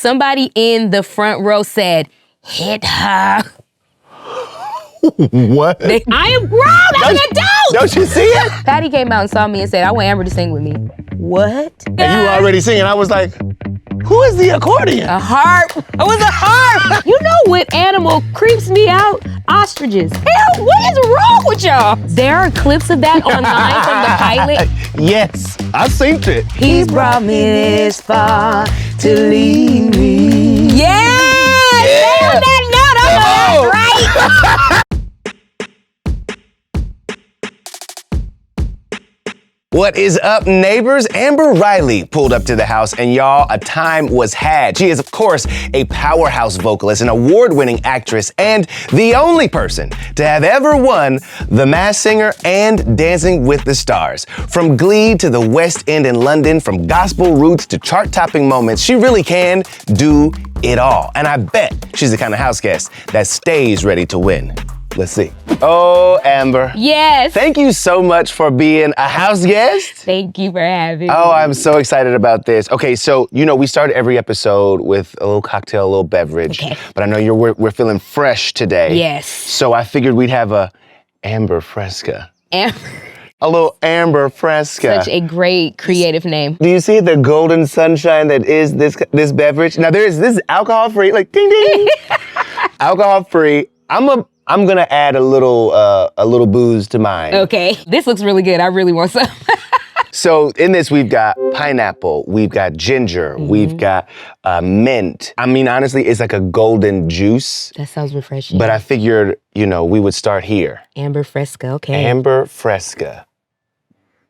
somebody in the front row said, hit her. What? I am grown. I'm an adult. Don't you see it? Patti came out and saw me and said, I want Amber to sing with me. What? And you were already singing. I was like, who is the accordion? A harp. It was a harp. You know what animal creeps me out? Ostriches. Hell, what is wrong with y'all? There are clips of that online from the pilot. Yes, I synced it. He's brought me this far to leave me. Yeah! Stay on that note. I know that's right. What is up, neighbors? Amber Riley pulled up to the house, and y'all, a time was had. She is, of course, a powerhouse vocalist, an award-winning actress, and the only person to have ever won The Masked Singer and Dancing with the Stars. From Glee to the West End in London, from gospel roots to chart-topping moments, she really can do it all. And I bet she's the kind of house guest that stays ready to win. Let's see. Oh, Amber. Yes. Thank you so much for being a house guest. Thank you for having me. Oh, I'm so excited about this. Okay, so, you know, we start every episode with a little cocktail, a little beverage. Okay. But I know we're feeling fresh today. Yes. So I figured we'd have a Amber Fresca. Amber. A little Amber Fresca. Such a great creative name. Do you see the golden sunshine that is this beverage? Now this is alcohol-free, like ding ding. Alcohol-free. I'm gonna add a little booze to mine. Okay. This looks really good. I really want some. So in this, we've got pineapple, we've got ginger, we've got mint. I mean, honestly, it's like a golden juice. That sounds refreshing. But I figured, you know, we would start here. Amber Fresca, okay. Amber Fresca.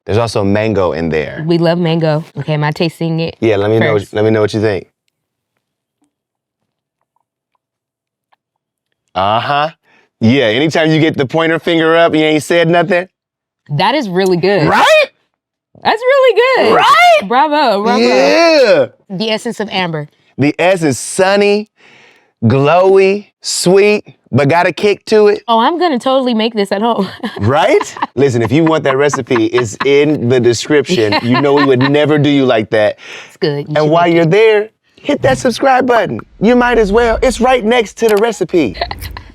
There's also mango in there. We love mango. Okay, am I tasting it? Yeah, let me first? know what you think. Uh-huh. Yeah, anytime you get the pointer finger up, you ain't said nothing. That is really good. Right? That's really good. Right? Bravo, bravo. Yeah. The essence of Amber. The S is sunny, glowy, sweet, but got a kick to it. Oh, I'm gonna totally make this at home. Right? Listen, if you want that recipe, it's in the description. You know we would never do you like that. It's good. And while you're there, hit that subscribe button. You might as well. It's right next to the recipe.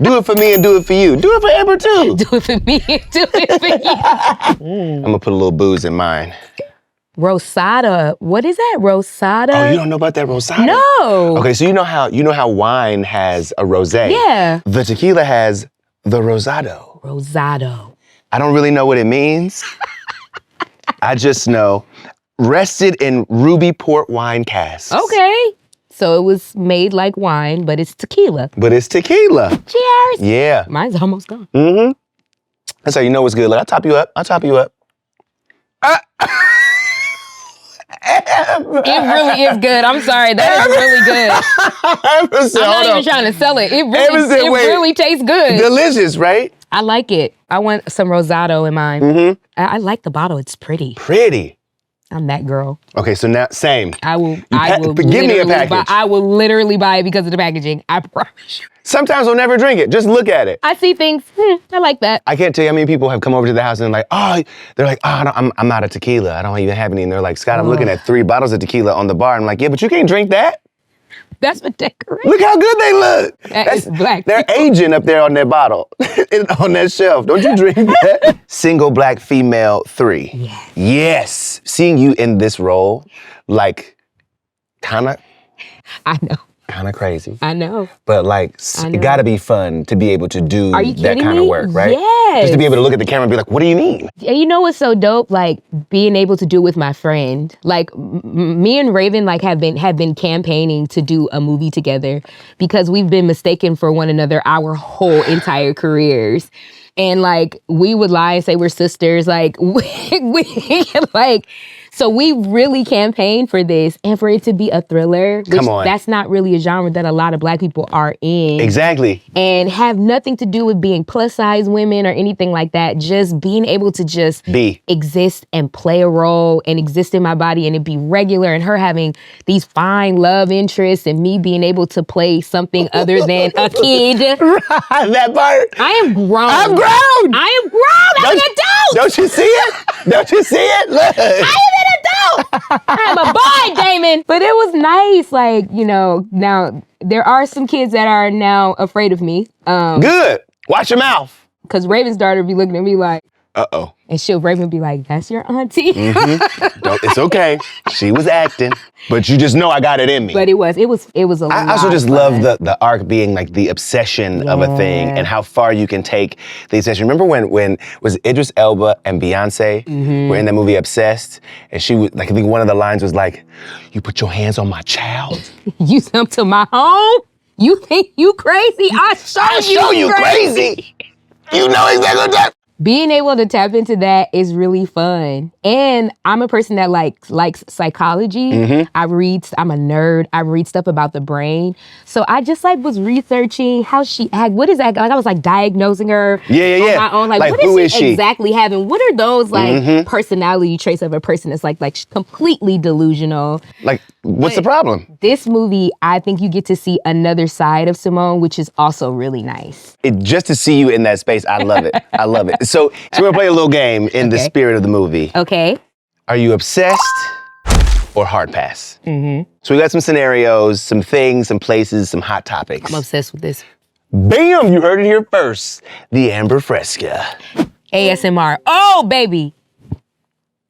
Do it for me and do it for you. Do it for Amber too. Do it for me, do it for you. I'm gonna put a little booze in mine. Rosada. What is that? Rosada? Oh, you don't know about that rosada? No. Okay, so you know how wine has a rosé. Yeah. The tequila has the rosado. Rosado. I don't really know what it means. I just know rested in ruby port wine casks. Okay. So it was made like wine, but it's tequila. But it's tequila. Cheers. Yeah. Mine's almost gone. Mm-hmm. That's how you know it's good. Look, I'll top you up. It really is good. I'm sorry. That is really good. I'm not even trying to sell it. It really tastes good. Delicious, right? I like it. I want some rosado in mine. Mm-hmm. I like the bottle. It's pretty. Pretty. I'm that girl. Okay, so now, same. I will give me a package. I will literally buy it because of the packaging. I promise you. Sometimes I'll never drink it. Just look at it. I see things. I like that. I can't tell you how many people have come over to the house and they're like, I'm out of tequila. I don't even have any. And they're like, Scott, I'm looking at 3 bottles of tequila on the bar. I'm like, yeah, but you can't drink that. That's for decoration. Look how good they look. That's black. They're aging up there on their bottle, on that shelf. Don't you drink that? Single black female 3. Yes. Yes. Seeing you in this role, like, kind of crazy. I know. But like, it gotta be fun to be able to do that kind of work, right? Yes. Just to be able to look at the camera and be like, what do you mean? And you know what's so dope? Like being able to do it with my friend. Like me and Raven have been campaigning to do a movie together because we've been mistaken for one another our whole entire careers. And like we would lie and say we're sisters. Like so we really campaigned for this, and for it to be a thriller, which that's not really a genre that a lot of Black people are in. Exactly. And have nothing to do with being plus size women or anything like that. Just being able to just exist and play a role and exist in my body and it be regular, and her having these fine love interests and me being able to play something other than a kid. That part. I am grown. I'm grown. I am grown. I'm an adult. Don't you see it? Don't you see it? Look. I am an adult. I'm a boy, Damon. But it was nice. Like, you know, now there are some kids that are now afraid of me. Good. Watch your mouth. Because Raven's daughter be looking at me like, uh-oh. And Raven be like, that's your auntie. It's okay. She was acting. But you just know I got it in me. But it was a lot. I also just love the arc being like the obsession of a thing and how far you can take the obsession. Remember when was Idris Elba and Beyonce were in that movie Obsessed? And she was like, I think one of the lines was like, you put your hands on my child. You come to my home? You think you crazy? I show you crazy. You know exactly what that. Being able to tap into that is really fun. And I'm a person that likes psychology. I'm a nerd. I read stuff about the brain. So I just was researching how she act. What is that? Like I was diagnosing her on my own. Like what is she exactly having? What are those personality traits of a person that's like completely delusional? Like, what's the problem? This movie, I think you get to see another side of Simone, which is also really nice. Just to see you in that space, I love it. I love it. So we're gonna play a little game in the spirit of the movie. Okay. Are you obsessed or hard pass? So we got some scenarios, some things, some places, some hot topics. I'm obsessed with this. Bam! You heard it here first. The Amber Fresca. ASMR. Oh, baby.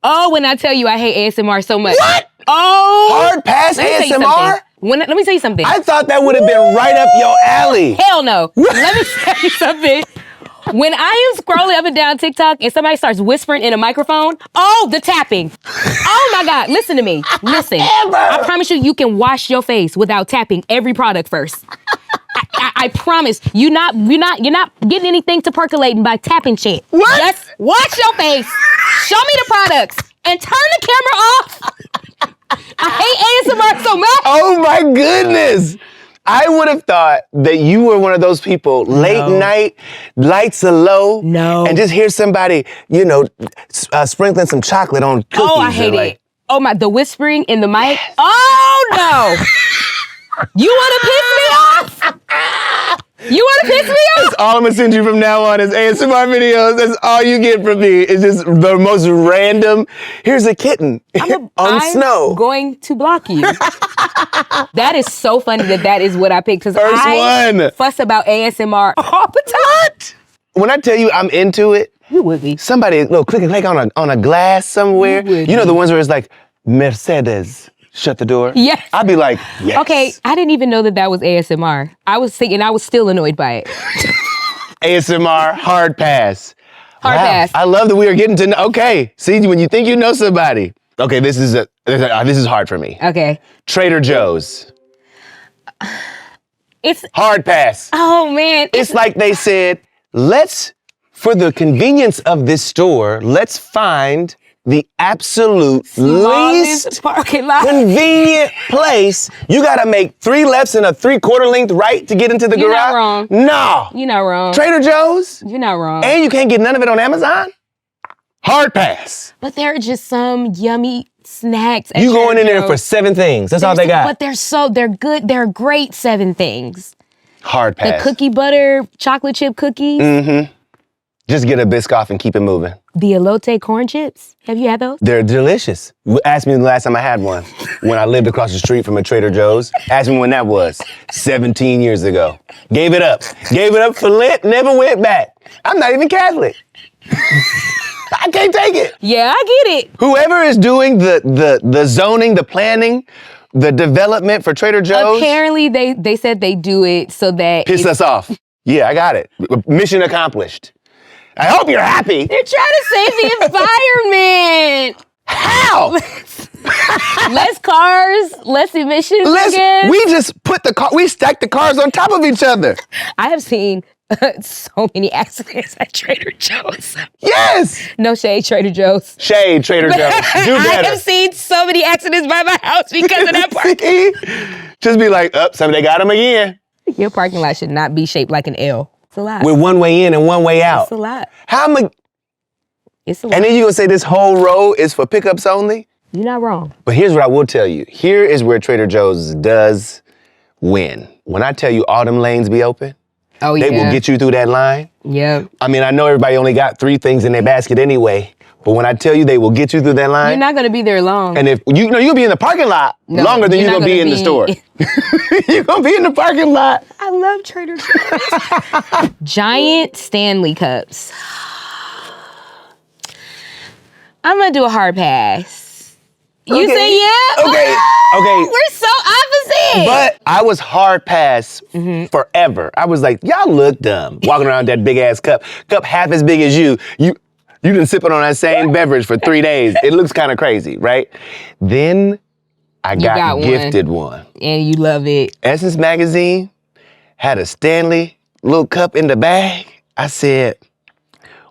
Oh, when I tell you I hate ASMR so much. What? Oh. Hard pass ASMR? Let me tell you something. I thought that would have been right up your alley. Hell no. Let me tell you something. When I am scrolling up and down TikTok and somebody starts whispering in a microphone, the tapping. Oh my God, listen to me. Listen. Amber. I promise you can wash your face without tapping every product first. I promise. You're not getting anything to percolating by tapping shit. What? Just wash your face. Show me the products and turn the camera off. I hate ASMR so much. Oh my goodness. I would have thought that you were one of those people, late night, lights are low, and just hear somebody, sprinkling some chocolate on cookies. Oh, I hate it. Oh my, the whispering in the mic. Yes. Oh no. You want to piss me off? You want to piss me off? That's all I'm gonna send you from now on is ASMR videos. That's all you get from me. It's just the most random. Here's a kitten on snow. I'm going to block you. That is so funny that is what I picked because I fuss about ASMR all the time. What? When I tell you I'm into it, you would be. Somebody click on a glass somewhere. You know the ones where it's like Mercedes. Shut the door. Yes. I'd be like, yes. Okay, I didn't even know that was ASMR. I was thinking I was still annoyed by it. ASMR, hard pass. Hard pass. I love that we are getting to know. Okay, see, when you think you know somebody. Okay, this is hard for me. Okay. Trader Joe's. It's hard pass. Oh man. It's like they said, for the convenience of this store, let's find the absolute least convenient place. You gotta make 3 lefts and a 3/4 length right to get into the garage. You're not wrong. No. You're not wrong. Trader Joe's? You're not wrong. And you can't get none of it on Amazon? Hard pass. But there are just some yummy snacks at You Trader going in there Joe's. for 7 things. That's all they got. But they're good. They're great 7 things. Hard pass. The cookie butter chocolate chip cookies. Just get a Biscoff and keep it moving. The elote corn chips. Have you had those? They're delicious. Ask me the last time I had one. When I lived across the street from a Trader Joe's. Ask me when that was. 17 years ago. Gave it up. Gave it up for Lent. Never went back. I'm not even Catholic. I can't take it. Yeah, I get it. Whoever is doing the zoning, the planning, the development for Trader Joe's. Apparently they said they do it so that piss us off. Yeah, I got it. Mission accomplished. I hope you're happy. They're trying to save the environment. How? Less cars, less emissions. We just we stacked the cars on top of each other. I have seen so many accidents at Trader Joe's. Yes. No shade, Trader Joe's. Shade, Trader Joe's. Do better. I have seen so many accidents by my house because of that park. Just be like, somebody got them again. Your parking lot should not be shaped like an L. It's a lot. With one way in and one way out. It's a lot. It's a lot. And then you gonna say this whole road is for pickups only? You're not wrong. But here's what I will tell you. Here is where Trader Joe's does win. When I tell you all them lanes be open, they will get you through that line. Yeah. I mean, I know everybody only got 3 things in their basket anyway, But when I tell you they will get you through that line. You're not gonna be there long. And if you'll be in the parking lot longer than you're gonna be in the store. You're gonna be in the parking lot. I love Trader Joe's. Giant Stanley cups. I'm gonna do a hard pass. You say yeah? Okay. We're so opposite. But I was hard pass forever. I was like, y'all look dumb. Walking around that big ass cup half as big as you. You been sipping on that same beverage for 3 days. It looks kind of crazy, right? Then I got gifted one. And you love it. Essence Magazine had a Stanley little cup in the bag. I said,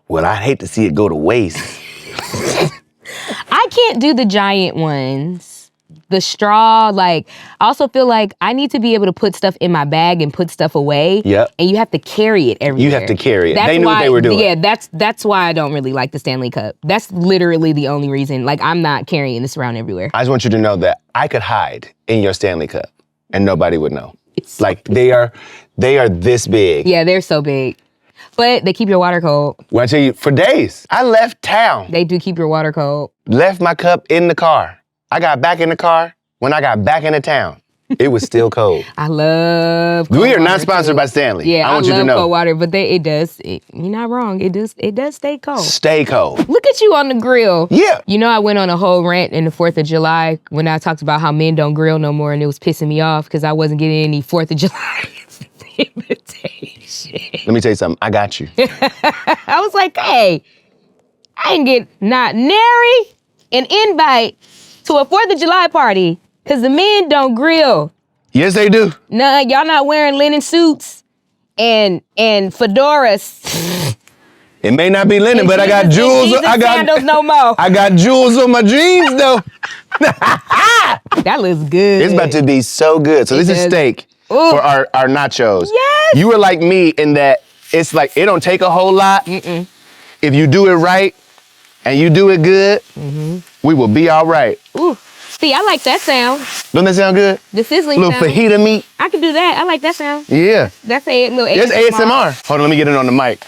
well, I'd hate to see it go to waste. I can't do the giant ones. The straw, like, I also feel like I need to be able to put stuff in my bag and put stuff away. Yep. And you have to carry it everywhere. You have to carry it. They knew what they were doing. Yeah, that's why I don't really like the Stanley Cup. That's literally the only reason. Like, I'm not carrying this around everywhere. I just want you to know that I could hide in your Stanley Cup and nobody would know. Like, they are this big. Yeah, they're so big. But they keep your water cold. Well, I tell you, for days, I left town. They do keep your water cold. Left my cup in the car. I got back in the car. When I got back into town, it was still cold. I love cold We are water not sponsored by Stanley. Yeah, I want you to know. love cold water, but you're not wrong. It does stay cold. Stay cold. Look at you on the grill. Yeah. You know, I went on a whole rant in the 4th of July when I talked about how men don't grill no more, and it was pissing me off because I wasn't getting any 4th of July invitation. Let me tell you something. I got you. I was like, hey, I didn't get not nary an invite to a 4th of July party because the men don't grill. Yes, they do. Nah, y'all not wearing linen suits and fedoras. It may not be linen, but I got jewels. I got sandals no more. I got jewels on my jeans though. That looks good. It's about to be so good. So this is steak for our nachos. Yes. You were like me in that it's like it don't take a whole lot. If you do it right and you do it good, we will be all right. Ooh. See, I like that sound. Doesn't that sound good? The sizzling little sound. fajita meat. I can do that. I like that sound. Yeah. That's a little ASMR. It's ASMR. Hold on, let me get it on the mic.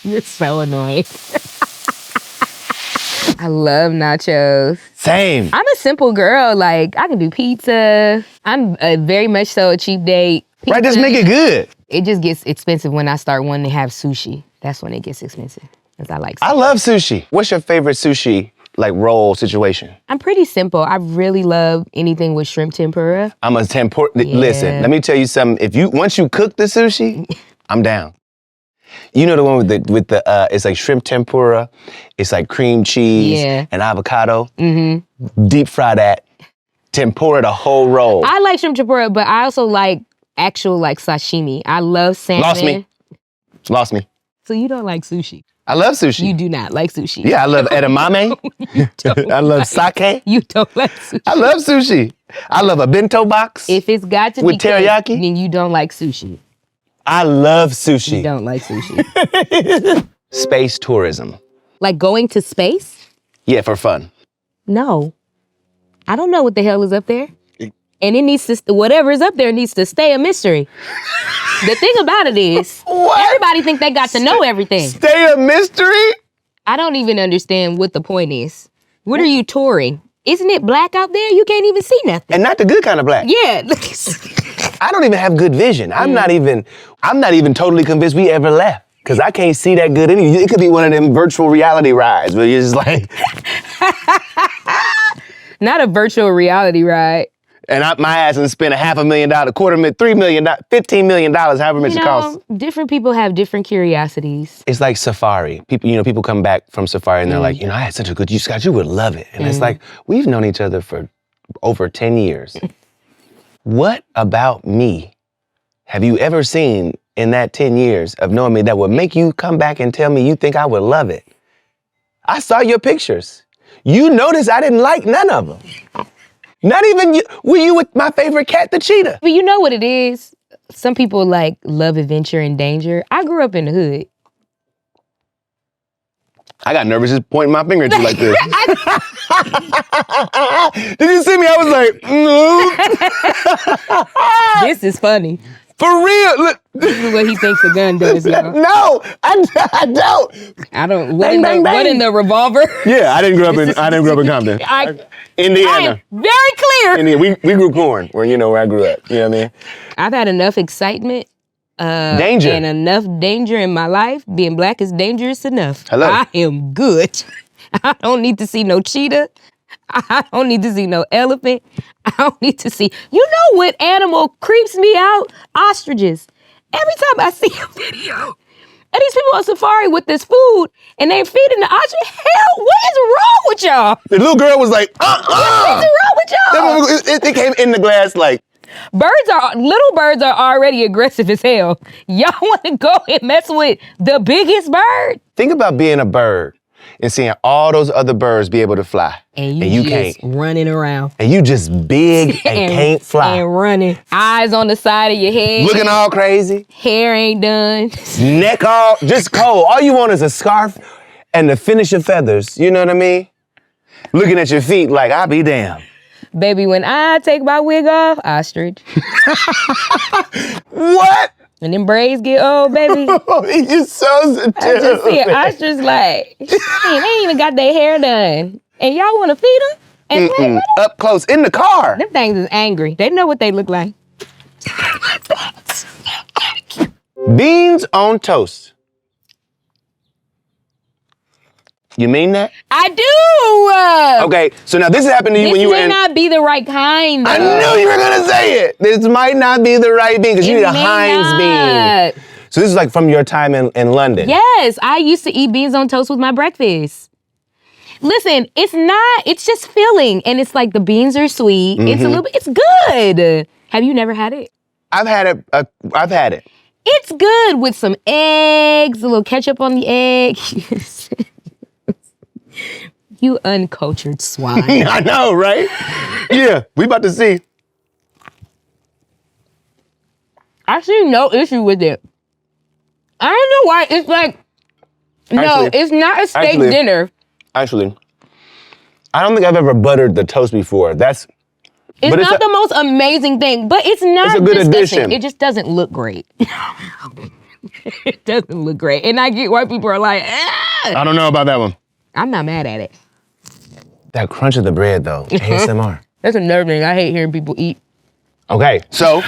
You're so annoying. I love nachos. Same. I'm a simple girl. Like, I can do pizza. I'm very much so a cheap date. Pizza. Right, just make it good. It just gets expensive when I start wanting to have sushi. That's when it gets expensive. Because I like sushi. I love sushi. What's your favorite sushi, like, roll situation? I'm pretty simple. I really love anything with shrimp tempura. I'm a tempura. Listen, let me tell you something. Once you cook the sushi, I'm down. You know the one with the it's like shrimp tempura, it's like cream cheese and avocado. Deep fry that, tempura the whole roll. I like shrimp tempura, but I also like actual like sashimi. I love salmon. Lost me. So you don't like sushi? I love sushi. You do not like sushi. Yeah, I love edamame. I love sake. You don't like sushi. I love sushi. I love a bento box. If it's got to with be teriyaki, cooked, then you don't like sushi. I love sushi. You don't like sushi. Space tourism. Like going to space? Yeah, for fun. No. I don't know what the hell is up there. And it needs to, whatever is up there needs to stay a mystery. The thing about it is, everybody think they got to know everything. Stay a mystery? I don't even understand what the point is. What are you touring? Isn't it black out there? You can't even see nothing. And not the good kind of black. Yeah. I don't even have good vision. I'm not even totally convinced we ever left. Cause I can't see that good anyway. It could be one of them virtual reality rides where you're just like. Not a virtual reality ride. And my ass and spent $500,000, $250,000, $3 million, $15 million, however much it costs. Different people have different curiosities. It's like safari. People come back from safari and they're like, I had such a good use, Scott, you would love it. And it's like, we've known each other for over 10 years. What about me have you ever seen in that 10 years of knowing me that would make you come back and tell me you think I would love it? I saw your pictures. You noticed I didn't like none of them. Not even you. Were you with my favorite cat, the cheetah? But you know what it is? Some people like love adventure and danger. I grew up in the hood. I got nervous just pointing my finger at you like this. Did you see me? I was like, no. This is funny. For real. Look. This is what he thinks a gun does, y'all. No, I don't. I don't. Bang, bang, bang. What in the revolver? Yeah, I didn't grow up in Compton. Indiana. I am very clear. Indiana. We grew corn where I grew up. You know what I mean? I've had enough excitement. Danger. And enough danger in my life. Being black is dangerous enough. Hello. I am good. I don't need to see no cheetah. I don't need to see no elephant. I don't need to see. You know what animal creeps me out? Ostriches. Every time I see a video, and these people on safari with this food, and they're feeding the ostrich, hell, what is wrong with y'all? The little girl was like, What is wrong with y'all? It came in the glass like. Little birds are already aggressive as hell. Y'all want to go and mess with the biggest bird? Think about being a bird and seeing all those other birds be able to fly. And you just can't. Running around. And you just big and can't fly. And running. Eyes on the side of your head. Looking all crazy. Hair ain't done. Neck all, just cold. All you want is a scarf and to finish your feathers. You know what I mean? Looking at your feet like, I'll be damned. Baby, when I take my wig off, ostrich. What? And them braids get old, baby. You're so stupid. I just see an ostrich like, they ain't even got their hair done. And y'all want to feed them? And play with them? Up close, in the car. Them things is angry. They know what they look like. Beans on toast. You mean that? I do. Okay, so now this happened to you when you were in. This may not be the right kind, though. I knew you were gonna say it. This might not be the right bean because you need a Heinz bean. So this is like from your time in London. Yes, I used to eat beans on toast with my breakfast. Listen, it's just filling. And it's like the beans are sweet. It's a little bit, it's good. Have you never had it? I've had it. It's good with some eggs, a little ketchup on the egg. You uncultured swine. I know, right? Yeah, we about to see. I see no issue with it. I don't know why it's like, it's not a steak dinner. Actually, I don't think I've ever buttered the toast before. It's not the most amazing thing, but it's not It's a good disgusting. addition. It just doesn't look great. It doesn't look great. And I get why people are like, I don't know about that one. I'm not mad at it. That crunch of the bread, though. ASMR. That's another thing. I hate hearing people eat. Okay, so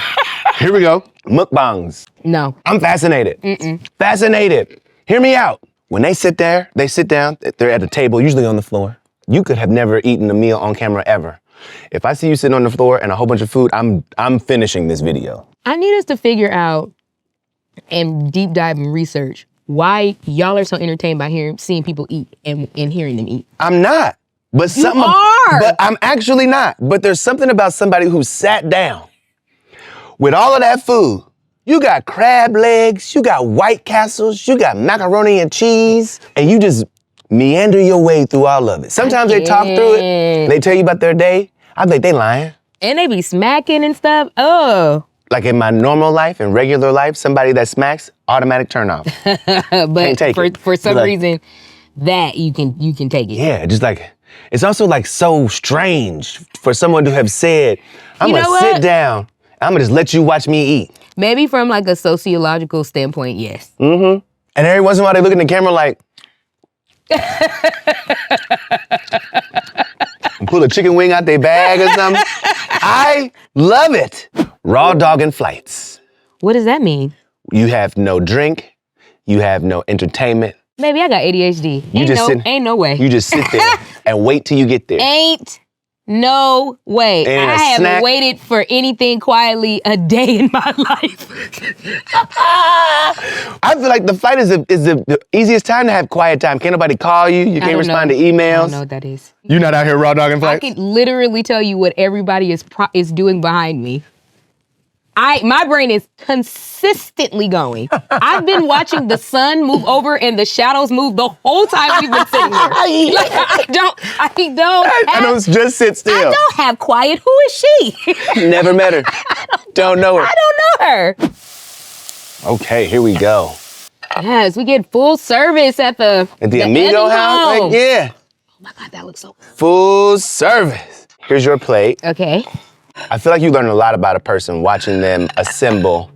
here we go. Mukbangs. No. I'm fascinated. Fascinated. Hear me out. When they sit down, they're at a table, usually on the floor. You could have never eaten a meal on camera ever. If I see you sitting on the floor and a whole bunch of food, I'm finishing this video. I need us to figure out and deep dive and research why y'all are so entertained by seeing people eat and hearing them eat. I'm not. But You are. But I'm actually not. But there's something about somebody who sat down with all of that food. You got crab legs, you got White Castles, you got macaroni and cheese, and you just meander your way through all of it. Sometimes they talk through it, and they tell you about their day. I think they lying. And they be smacking and stuff. Oh. Like in my normal life, in regular life, somebody that smacks, automatic turn off. But take it. for some Like- reason, that you can take it. Yeah, just like, it's also like so strange for someone to have said, I'm You know gonna what? sit down, I'm gonna just let you watch me eat. Maybe from like a sociological standpoint, yes. And every once in a while they look in the camera like, and pull a chicken wing out their bag or something. I love it. Rawdogging Flights. What does that mean? You have no drink, you have no entertainment. Maybe I got ADHD. Ain't no way. You just sit there and wait till you get there. Ain't no way. And a I haven't snack. waited for anything quietly a day in my life. I feel like the flight is the easiest time to have quiet time. Can't nobody call you. You can't respond to emails. I don't know what that is. You're not out here raw dogging I flights? could literally tell you what everybody is doing behind me. My brain is consistently going. I've been watching the sun move over and the shadows move the whole time we've been sitting here. Like, I don't just sit still. I don't have quiet. Who is she? Never met her. Don't know her. I don't know her. Okay, here we go. Yes, we get full service at the Amigo house? home. Like, yeah. Oh my God, that looks so good. Full service. Here's your plate. Okay. I feel like you learn a lot about a person watching them assemble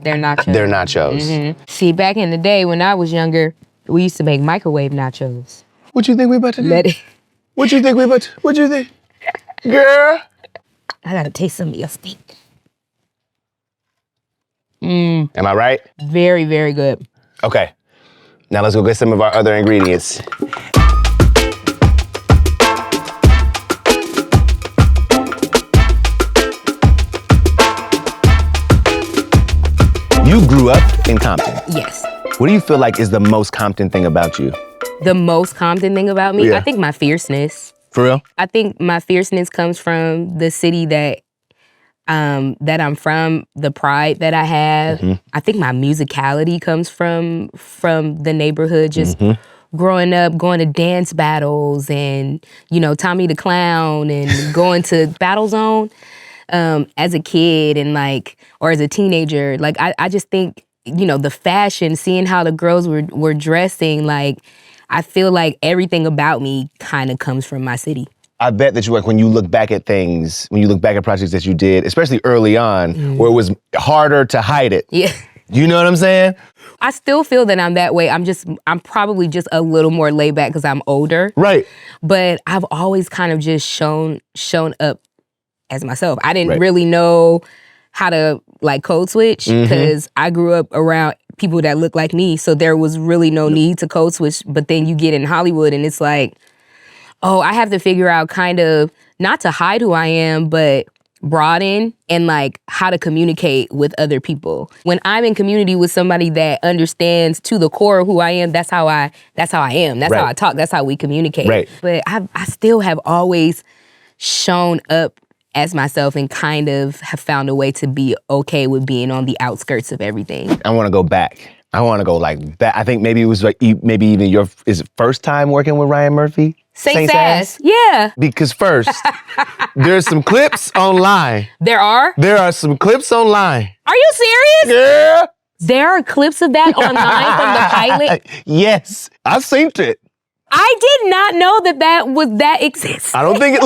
They're nachos. They're nachos. See, back in the day when I was younger, we used to make microwave nachos. What you think we about to do? Let it. What you think we about to, what you think? Girl. I gotta taste some of your steak. Am I right? Very, very good. Okay. Now let's go get some of our other ingredients. You grew up in Compton. Yes. What do you feel like is the most Compton thing about you? The most Compton thing about me, Yeah. I think my fierceness. For real? I think my fierceness comes from the city that I'm from, the pride that I have. I think my musicality comes from the neighborhood, just growing up, going to dance battles and, Tommy the Clown and going to Battle Zone as a kid and or as a teenager. I just think, the fashion, seeing how the girls were dressing, I feel like everything about me kind of comes from my city. I bet that when you look back at things, when you look back at projects that you did, especially early on, where it was harder to hide it. Yeah. You know what I'm saying? I still feel that I'm that way. I'm probably just a little more laid back because I'm older. Right. But I've always kind of just shown up as myself. I didn't Right. really know how to code switch because I grew up around people that look like me. So there was really no need to code switch. But then you get in Hollywood and it's like, oh, I have to figure out kind of not to hide who I am, but broaden and how to communicate with other people. When I'm in community with somebody that understands to the core of who I am, that's how I am. That's Right. how I talk. That's how we communicate. Right. But I still have always shown up as myself and kind of have found a way to be okay with being on the outskirts of everything. I want to go back. I want to go back. I think maybe it was maybe even your first time working with Ryan Murphy? Saint Sass. Yeah. Because first, there's some clips online. There are? There are some clips online. Are you serious? Yeah. There are clips of that online from the pilot? Yes. I've seen it. I did not know that exists. I don't think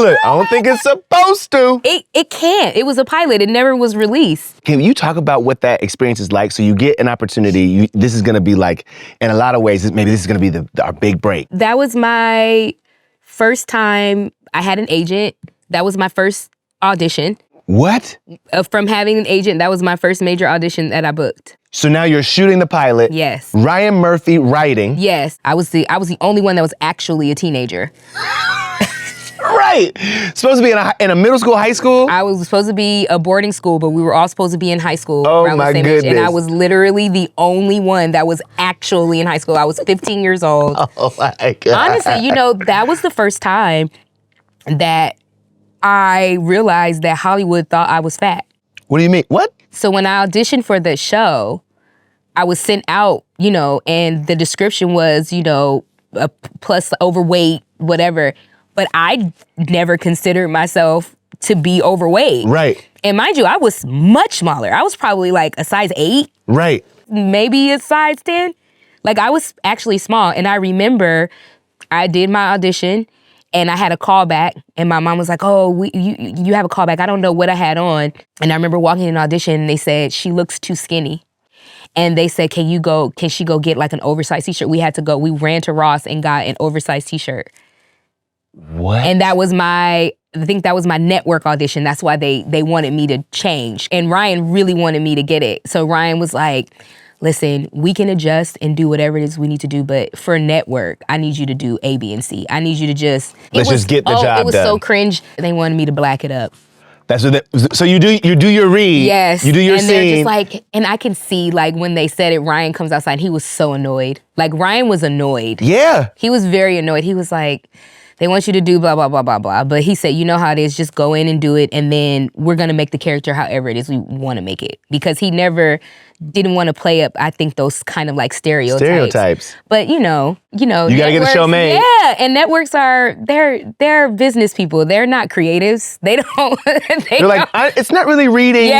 it's supposed to. It can't. It was a pilot. It never was released. Can you talk about what that experience is like? So you get an opportunity. This is going to be in a lot of ways, maybe this is going to be our big break. That was my first time I had an agent. That was my first audition. What? From having an agent, that was my first major audition that I booked. So now you're shooting the pilot. Yes. Ryan Murphy writing. Yes. I was the only one that was actually a teenager. Right. Supposed to be in a middle school, high school? I was supposed to be a boarding school, but we were all supposed to be in high school Oh around my the same age. And goodness. I was literally the only one that was actually in high school. I was 15 years old. Oh my God. Honestly, that was the first time that I realized that Hollywood thought I was fat. What do you mean? What? So when I auditioned for the show, I was sent out, and the description was, a plus overweight, whatever. But I never considered myself to be overweight. Right. And mind you, I was much smaller. I was probably a size 8, Right. maybe a size 10. I was actually small. And I remember I did my audition and I had a callback and my mom was like, oh, you have a callback. I don't know what I had on. And I remember walking in an audition and they said, she looks too skinny. And they said, can she go get an oversized t-shirt? We ran to Ross and got an oversized t-shirt. What? And that was I think that was my network audition. That's why they wanted me to change. And Ryan really wanted me to get it. So Ryan was like, listen, we can adjust and do whatever it is we need to do, but for network, I need you to do A, B, and C. I need you to just... Let's just get the job done. It was so cringe. They wanted me to black it up. That's what so you do your read. Yes. You do your and scene. They're just and I can see when they said it, Ryan comes outside and he was so annoyed. Ryan was annoyed. Yeah. He was very annoyed. He was like, they want you to do blah, blah, blah, blah, blah. But he said, you know how it is, just go in and do it. And then we're going to make the character however it is we want to make it. Because he never didn't want to play up, I think, those kind of stereotypes. But you gotta get the show made. Yeah, and networks they're business people. They're not creatives. They don't. They're it's not really reading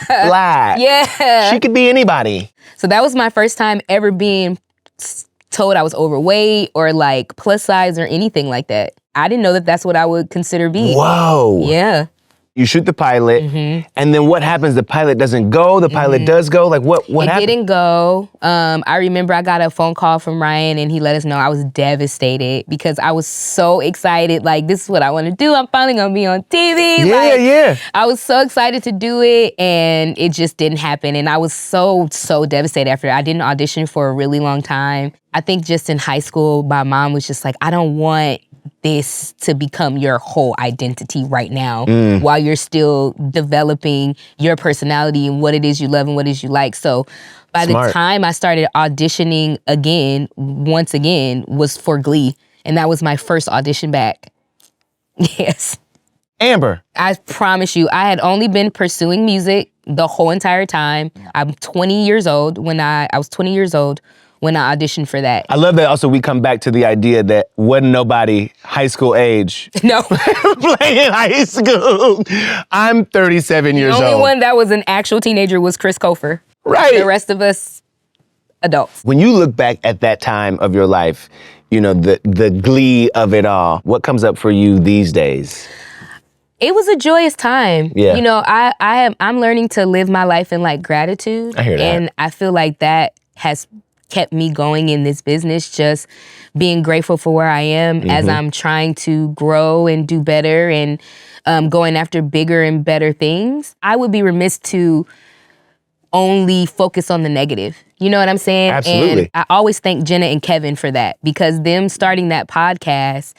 black. Yeah. She could be anybody. So that was my first time ever being told I was overweight or plus size or anything like that. I didn't know that that's what I would consider being. Whoa. Yeah. You shoot the pilot, and then what happens? The pilot doesn't go. The pilot does go. Like what happened? It didn't go. I remember I got a phone call from Ryan, and he let us know. I was devastated because I was so excited. Like, this is what I want to do. I'm finally gonna be on TV. Yeah. I was so excited to do it, and it just didn't happen. And I was so devastated after that. I didn't audition for a really long time. I think just in high school, my mom was just like, I don't want this to become your whole identity right now while you're still developing your personality and what it is you love and what it is you like. So by the time I started auditioning once again, was for Glee. And that was my first audition back. Yes. Amber. I promise you, I had only been pursuing music the whole entire time. I'm 20 years old I was 20 years old when I auditioned for that. I love that also we come back to the idea that wasn't nobody high school age. No. Playing high school. I'm 37 years old. The only one that was an actual teenager was Chris Kofer. Right. The rest of us, adults. When you look back at that time of your life, you know, the glee of it all, what comes up for you these days? It was a joyous time. Yeah. You know, I'm learning to live my life in like gratitude. I hear that. And I feel like that has kept me going in this business, just being grateful for where I am as I'm trying to grow and do better and going after bigger and better things. I would be remiss to only focus on the negative. You know what I'm saying? Absolutely. And I always thank Jenna and Kevin for that, because them starting that podcast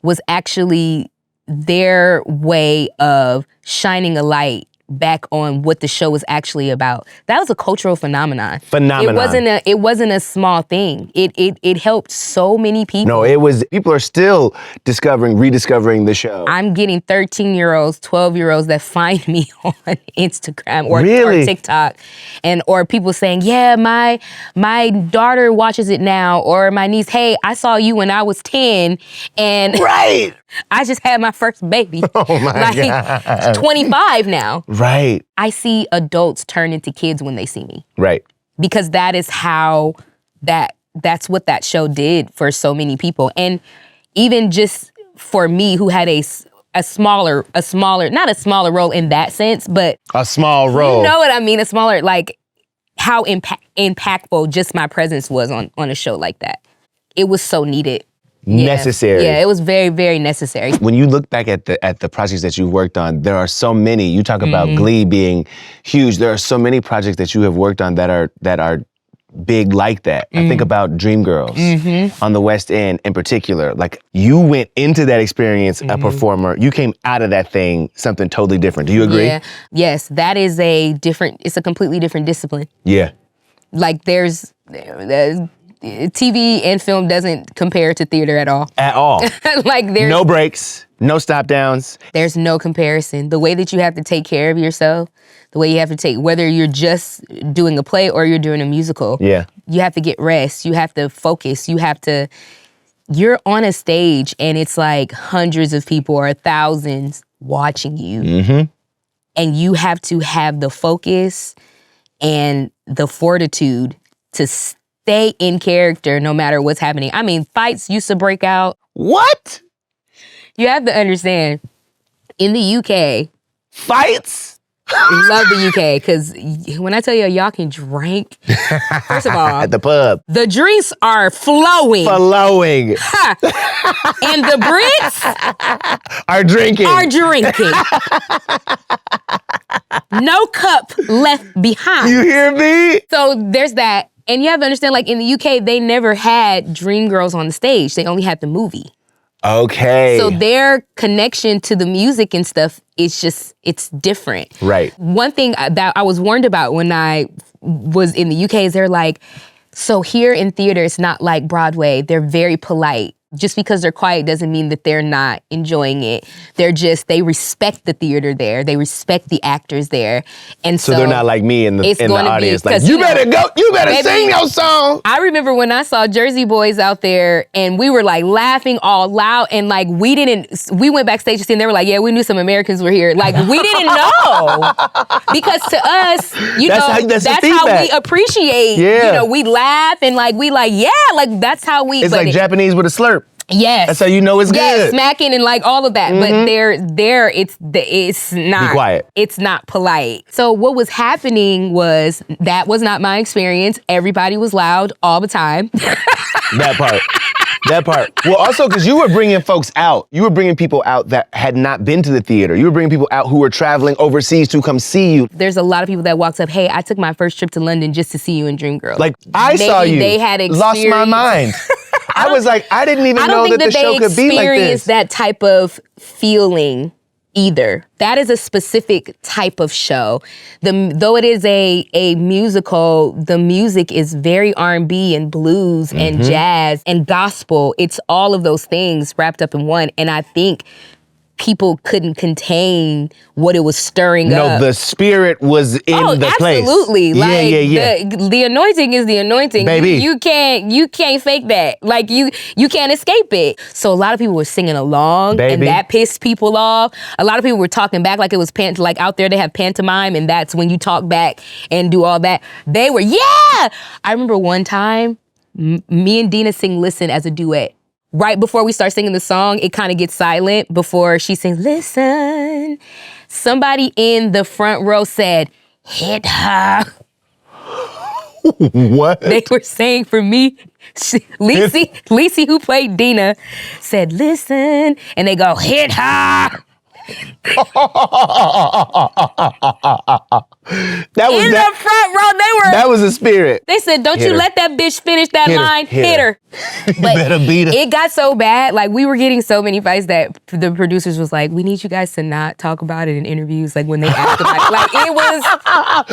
was actually their way of shining a light back on what the show was actually about. That was a cultural phenomenon. It wasn't a small thing. It helped so many people. No, people are still rediscovering the show. I'm getting 13-year-olds, 12-year-olds that find me on Instagram or TikTok, or people saying, yeah, my daughter watches it now, or my niece, hey, I saw you when I was 10, and right. I just had my first baby. Oh my God. 25 now. Right. I see adults turn into kids when they see me. Right. Because that is how that's what that show did for so many people. And even just for me, who had a smaller, not a smaller role in that sense, but a small role. You know what I mean? A smaller, like how impactful just my presence was on a show like that. It was so needed. Necessary. Yeah, it was very, very necessary. When you look back at the projects that you've worked on, there are so many. You talk about Glee being huge. There are so many projects that you have worked on that are big like that. I think about Dreamgirls on the West End in particular. Like, you went into that experience a performer. You came out of that thing something totally different. Do you agree? Yeah. Yes, that is it's a completely different discipline. Yeah. Like there's TV and film doesn't compare to theater at all. At all. Like there's no breaks, no stop downs. There's no comparison. The way that you have to take care of yourself, the way you have to take, whether you're just doing a play or you're doing a musical. Yeah. You have to get rest. You have to focus. You're on a stage and it's like hundreds of people or thousands watching you. And you have to have the focus and the fortitude to stay in character no matter what's happening. I mean, fights used to break out. What? You have to understand, in the UK, fights? Love the UK, because when I tell you y'all can drink, first of all, at the pub, the drinks are flowing. Flowing. And the Brits are drinking. No cup left behind. You hear me? So there's that. And you have to understand, like in the UK, they never had Dreamgirls on the stage. They only had the movie. Okay. So their connection to the music and stuff, it's different. Right. One thing that I was warned about when I was in the UK is they're like, so here in theater, it's not like Broadway. They're very polite. Just because they're quiet doesn't mean that they're not enjoying it. They respect the theater there. They respect the actors there. And so they're not like me in the audience. Like, you better go, you better sing your song. I remember when I saw Jersey Boys out there and we were like laughing all loud and like we went backstage to see and they were like, yeah, we knew some Americans were here. Like we didn't know. Because to us, that's how we appreciate, we laugh and like, yeah, like that's how we. It's like Japanese with a slurp. Yes. That's how you know it's yes, good. smacking and like all of that. But it's not. Be quiet. It's not polite. So what was happening was that was not my experience. Everybody was loud all the time. That part. That part. Well, also because you were bringing folks out. You were bringing people out that had not been to the theater. You were bringing people out who were traveling overseas to come see you. There's a lot of people that walks up, hey, I took my first trip to London just to see you in Dreamgirl. Like, I saw you. They had lost my mind. I was like, I didn't even know that the show could be like this. I don't think that they experienced that type of feeling either. That is a specific type of show. Though it is a musical, the music is very R&B and blues and jazz and gospel. It's all of those things wrapped up in one. And I think people couldn't contain what it was stirring up. No, the spirit was in the place. Absolutely. Like, yeah. The anointing is the anointing. Baby. You can't fake that. Like you can't escape it. So a lot of people were singing along, Baby. and that pissed people off. A lot of people were talking back like it was like out there they have pantomime, and that's when you talk back and do all that. They were, yeah! I remember one time, me and Dina sing Listen as a duet. Right before we start singing the song, it kind of gets silent before she sings, listen. Somebody in the front row said, hit her. What? They were saying for me, Lisi, who played Dina, said, listen. And they go, hit her. That was in the front row, that was a spirit. They said, don't you let that bitch finish that line. Hit her. But better beat her. It got so bad, like we were getting so many fights that the producers was like, we need you guys to not talk about it in interviews, like when they asked about it. Like it was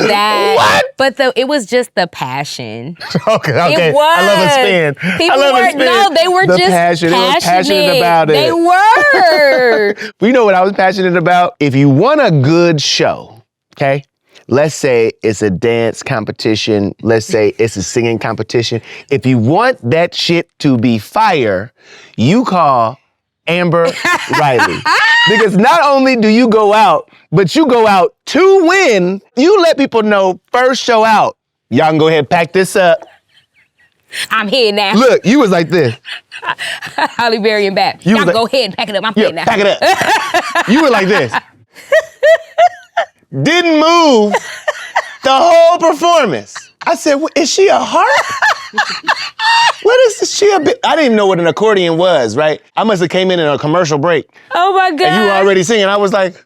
that. What? But it was just the passion. Okay. It was. I love a spin. People weren't, no, they were just passionate. They were passionate about it. They were. You know what I was passionate about? If you want a good show, okay? Let's say it's a dance competition. Let's say it's a singing competition. If you want that shit to be fire, you call Amber Riley. Because not only do you go out, but you go out to win. You let people know first show out. Y'all can go ahead and pack this up. I'm here now. Look, you was like this. Holly Berry and Bap. Y'all go ahead and pack it up. I'm here now. Pack it up. You were like this. Didn't move the whole performance. I said, is she a harp? What is this? I didn't even know what an accordion was, right? I must have came in a commercial break. Oh my God. And you were already singing. I was like,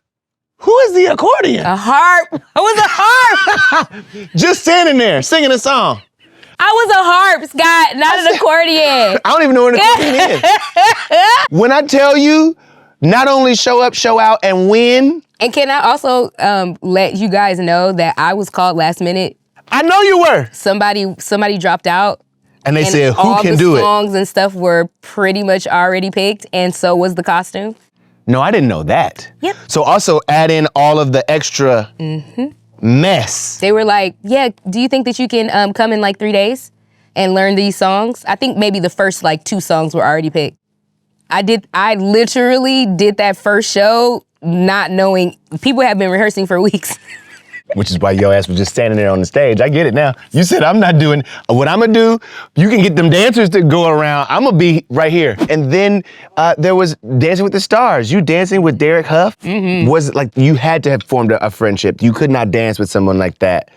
who is the accordion? A harp. I was a harp. Just standing there singing a song. I was a harp, Scott, not an accordion. I don't even know what an accordion is. When I tell you, not only show up, show out, and win. And can I also let you guys know that I was called last minute? I know you were. Somebody dropped out. And they said, who can do it? All the songs and stuff were pretty much already picked, and so was the costume. No, I didn't know that. Yep. So also add in all of the extra mess. They were like, yeah, do you think that you can come in like 3 days and learn these songs? I think maybe the first like 2 songs were already picked. I literally did that first show not knowing. People have been rehearsing for weeks. Which is why your ass was just standing there on the stage. I get it now. You said, I'm not doing what I'm gonna do. You can get them dancers to go around. I'm gonna be right here. And then there was Dancing with the Stars. You dancing with Derek Huff was like, you had to have formed a friendship. You could not dance with someone like that.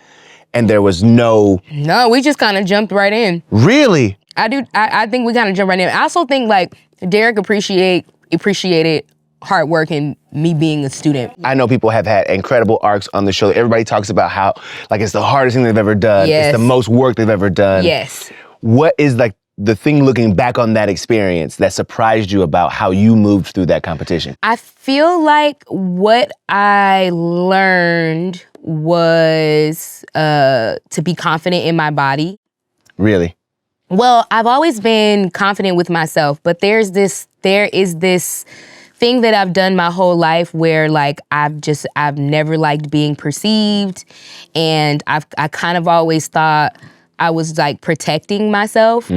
And there was no. No, we just kind of jumped right in. Really? I think we kind of jumped right in. I also think like Derek appreciated hard work and me being a student. I know people have had incredible arcs on the show. Everybody talks about how like it's the hardest thing they've ever done. Yes. It's the most work they've ever done. Yes. What is like the thing looking back on that experience that surprised you about how you moved through that competition? I feel like what I learned was to be confident in my body. Really? Well, I've always been confident with myself, but there is this thing that I've done my whole life where like I've never liked being perceived, and I kind of always thought I was like protecting myself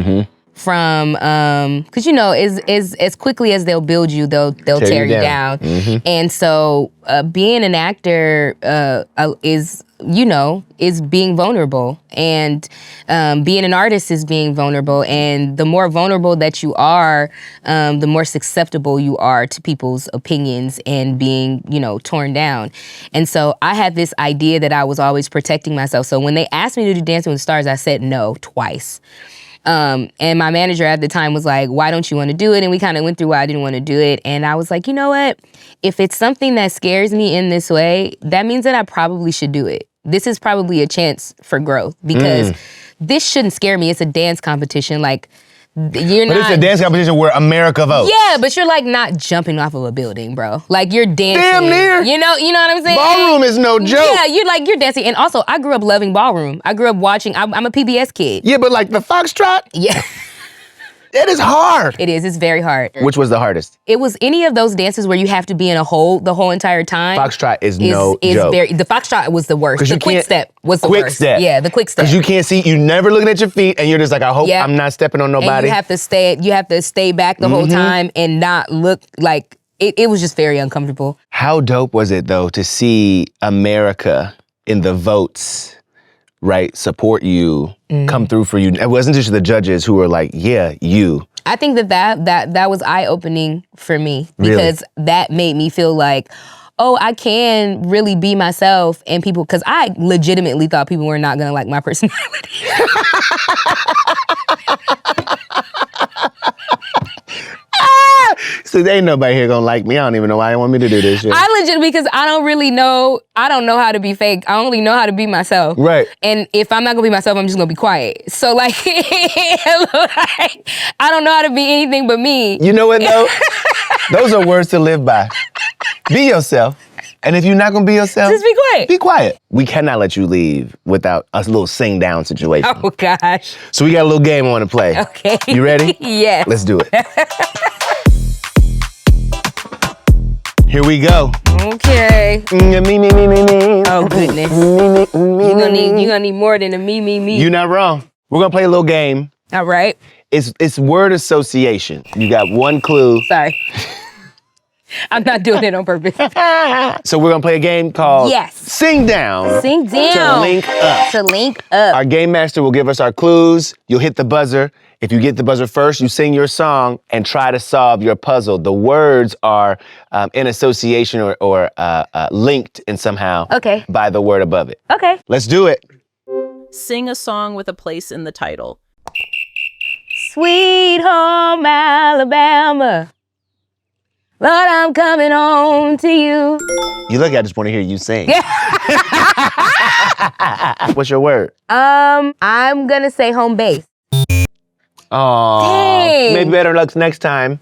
from because you know as quickly as they'll build you, they'll tear you down. And so being an actor is is being vulnerable. And being an artist is being vulnerable. And the more vulnerable that you are, the more susceptible you are to people's opinions and being, torn down. And so I had this idea that I was always protecting myself. So when they asked me to do Dancing with the Stars, I said no twice. And my manager at the time was like, why don't you want to do it? And we kind of went through why I didn't want to do it. And I was like, you know what? If it's something that scares me in this way, that means that I probably should do it. This is probably a chance for growth because this shouldn't scare me. It's a dance competition. Like, you're not. But it's a dance competition where America votes. Yeah, but you're like not jumping off of a building, bro. Like you're dancing. Damn near. You know what I'm saying? Ballroom is no joke. Yeah, you're dancing. And also, I grew up loving ballroom. I grew up watching. I'm a PBS kid. Yeah, but like the foxtrot. Yeah. It is hard. It is. It's very hard. Which was the hardest? It was any of those dances where you have to be in a hole the whole entire time. Foxtrot is no joke. The foxtrot was the worst. The quick step was the worst. Quick step. Yeah, the quick step. Because you can't see, you're never looking at your feet, and you're just like, I hope I'm not stepping on nobody. And you have to stay back the whole time and not look like, it was just very uncomfortable. How dope was it, though, to see America in the votes, right, support you, come through for you? It wasn't just the judges who were like, yeah, you. I think that was eye-opening for me because that made me feel like, oh, I can really be myself, and people, because I legitimately thought people were not gonna like my personality. So there ain't nobody here gonna like me. I don't even know why they want me to do this shit. Because I don't know how to be fake. I only know how to be myself. Right. And if I'm not gonna be myself, I'm just gonna be quiet. So like, I don't know how to be anything but me. You know what though? Those are words to live by. Be yourself. And if you're not gonna be yourself, just be quiet. Be quiet. We cannot let you leave without a little sing down situation. Oh gosh. So we got a little game I want to play. Okay. You ready? Yeah. Let's do it. Here we go. Okay. Me. Oh goodness. You're gonna need more than a me. You're not wrong. We're gonna play a little game. All right. It's word association. You got one clue. Sorry. I'm not doing it on purpose. So we're gonna play a game called Sing Down. Sing Down. To link up. To link up. Our game master will give us our clues. You'll hit the buzzer. If you get the buzzer first, you sing your song and try to solve your puzzle. The words are in association or linked in somehow by the word above it. Okay. Let's do it. Sing a song with a place in the title. Sweet home Alabama. Lord, I'm coming home to you. You look, I just want to hear you sing. What's your word? I'm gonna say home base. Oh, maybe better luck next time.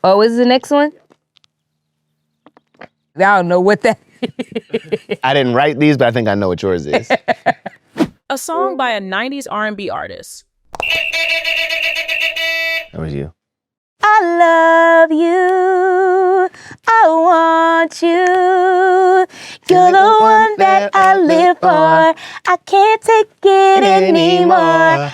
Oh, is the next one? I don't know what that is. I didn't write these, but I think I know what yours is. A song by a 90s R&B artist. That was you. I love you. I want you. You're the one that I live for. I can't take it anymore.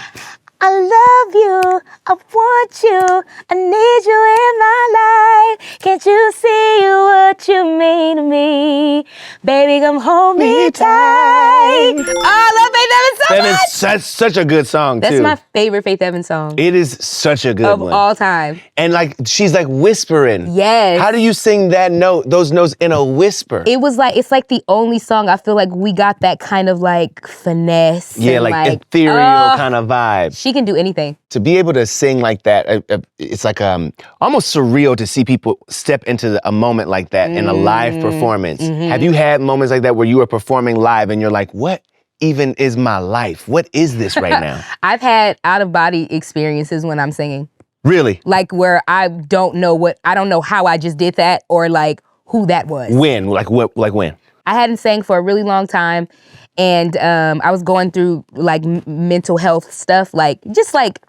I love you, I want you, I need you in my life. Can't you see what you mean to me? Baby, come hold me tight. Oh, I love Faith Evans so much. That's such a good song, too. That's my favorite Faith Evans song. It is such a good one. Of all time. And like, she's like whispering. Yes. How do you sing that note, those notes in a whisper? It's like the only song I feel like we got that kind of like finesse. Yeah, and like ethereal kind of vibe. She can do anything. To be able to sing like that, it's like almost surreal to see people step into a moment like that in a live performance. Have you had moments like that where you are performing live and you're like, what even is my life? What is this right now? I've had out-of-body experiences when I'm singing. Really? Like where I don't know how I just did that or like who that was. When? Like when? I hadn't sang for a really long time and I was going through like mental health stuff, like just like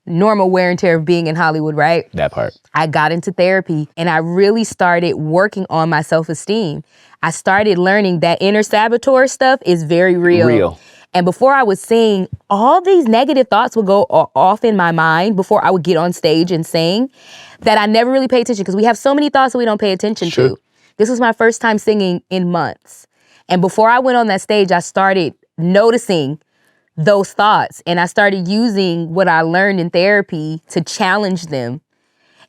normal wear and tear of being in Hollywood, right? That part. I got into therapy and I really started working on my self-esteem. I started learning that inner saboteur stuff is very real. And before I would sing, all these negative thoughts would go off in my mind before I would get on stage and sing that I never really pay attention because we have so many thoughts that we don't pay attention to. This was my first time singing in months. And before I went on that stage, I started noticing those thoughts. And I started using what I learned in therapy to challenge them.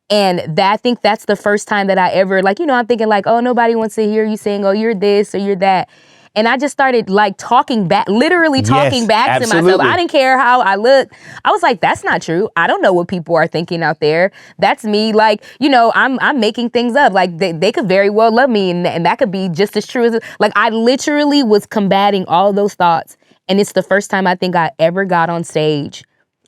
And I think that's the first time that I ever, like, I'm thinking like, oh, nobody wants to hear you sing, oh, you're this or you're that. And I just started like talking back, literally talking back to myself. I didn't care how I looked. I was like, that's not true. I don't know what people are thinking out there. That's me. Like, I'm making things up. Like they could very well love me and that could be just as true as, like, I literally was combating all those thoughts. And it's the first time I think I ever got on stage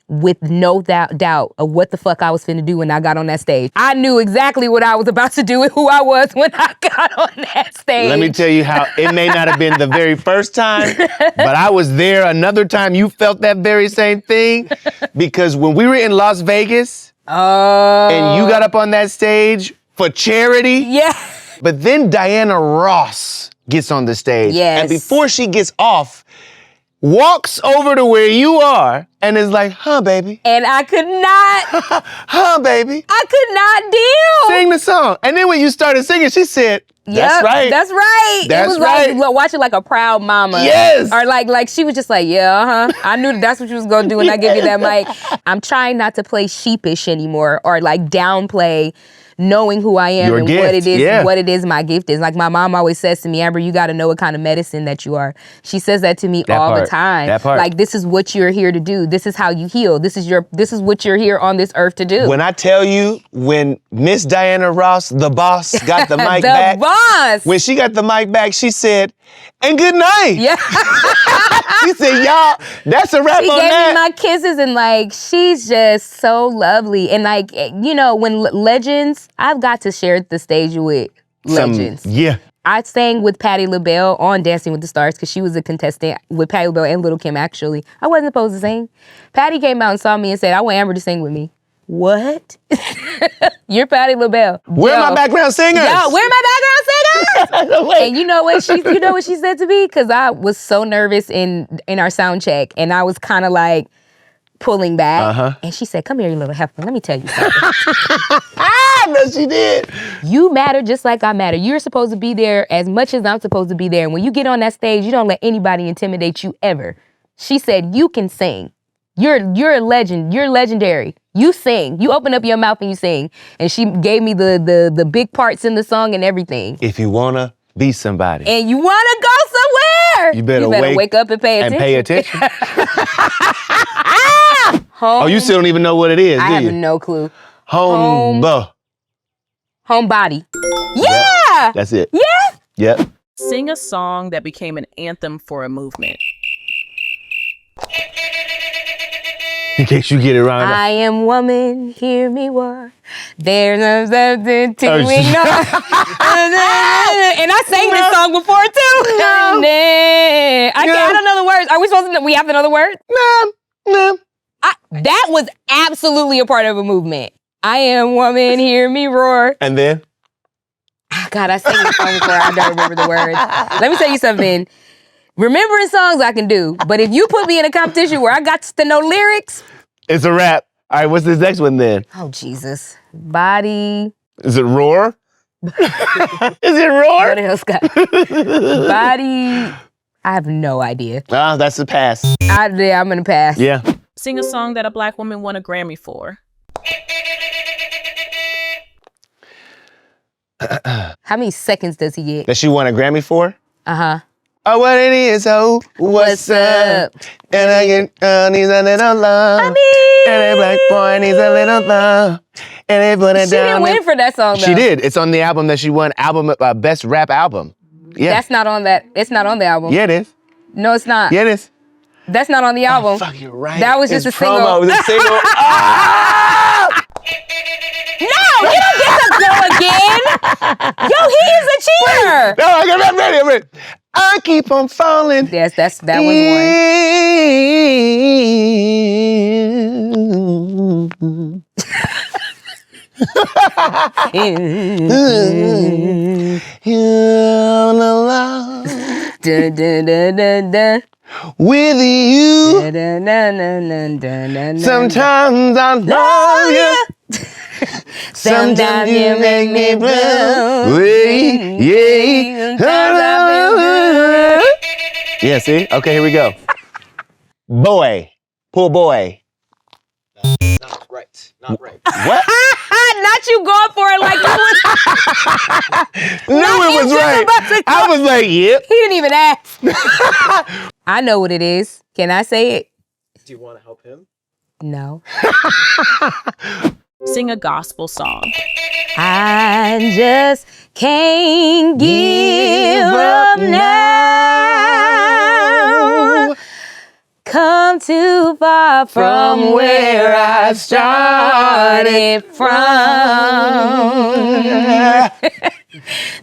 with no doubt of what the fuck I was finna do when I got on that stage. I knew exactly what I was about to do and who I was when I got on that stage. Let me tell you how it may not have been the very first time, but I was there another time you felt that very same thing. Because when we were in Las Vegas and you got up on that stage for charity. Yeah. But then Diana Ross gets on the stage. Yes. And before she gets off, walks over to where you are and is like, huh, baby. And I could not. Huh, baby. I could not deal. Sing the song. And then when you started singing, she said, that's right. That's right. That's it was right. like watching like a proud mama. Yes. Or like she was just like, yeah, I knew that's what you was gonna do when I gave you that mic. I'm trying not to play sheepish anymore or like downplay knowing who I am Your and gift, what it is my gift is. Like my mom always says to me, Amber, you got to know what kind of medicine that you are. She says that to me all the time. That part. Like, this is what you're here to do. This is how you heal. This is what you're here on this earth to do. When I tell you, when Miss Diana Ross, the boss, got the mic back. The boss! When she got the mic back, she said, and good night. Yeah. She said, y'all, that's a wrap on that. She gave me my kisses and like, she's just so lovely. And like, when legends, I've got to share the stage with legends. Yeah. I sang with Patti LaBelle on Dancing with the Stars because she was a contestant with Patti LaBelle and Little Kim, actually. I wasn't supposed to sing. Patti came out and saw me and said, I want Amber to sing with me. What? You're Patti LaBelle. Where are my background singers? Yo, where are my background singers? And you know what she said to me? Because I was so nervous in our sound check, and I was kind of like pulling back. And she said, "Come here, you little heifer. Let me tell you something." No, she did. You matter just like I matter. You're supposed to be there as much as I'm supposed to be there. And when you get on that stage, you don't let anybody intimidate you ever. She said, you can sing. You're a legend. You're legendary. You sing. You open up your mouth and you sing. And she gave me the big parts in the song and everything. If you wanna be somebody. And you wanna go somewhere. You better wake up and pay attention. And pay attention. Oh, you still don't even know what it is, do you? I have no clue. Homebody. Yeah! Yep. That's it. Yeah! Yep. Sing a song that became an anthem for a movement. In case you get it wrong. I am woman, hear me war. There's no something to ignore. And I sang this song before too. I don't know the words. Are we supposed to we have to know the words? No. That was absolutely a part of a movement. I am woman, hear me roar. And then? God, I sang this song before. I don't remember the words. Let me tell you something. Remembering songs I can do, but if you put me in a competition where I got to know lyrics, it's a wrap. All right, what's this next one then? Oh, Jesus. Body. Is it roar? Is it roar? What else got? Body. I have no idea. That's a pass. I'm gonna pass. Yeah. Sing a song that a Black woman won a Grammy for. How many seconds does he get? That she won a Grammy for? Uh-huh. Oh, what it is, oh, what's up? And I get, needs a little love. And a black boy needs a little love. And they put it She down. didn't win for that song, though. She did. It's on the album that she won, best rap album. Yeah. That's not on that. It's not on the album. Yeah, it is. No, it's not. Yeah, it is. That's not on the album. Oh, fuck, you're right. That was just It's a single. promo. It was a single. No, you don't get to go again. Yo, he is a cheater. No, I got that ready. I'm ready. I keep on falling. Yes, that was one. With you. Sometimes I love you. Sometimes you make me blue. Yeah. Yeah, see? Okay, here we go. Boy. Poor boy. Not right. Not right. What? Not you going for it like you was. Knew it was right. I was like, yep. He didn't even ask. I know what it is. Can I say it? Do you want to help him? No. Sing a gospel song. I just can't give up now. Come too far from where I started from.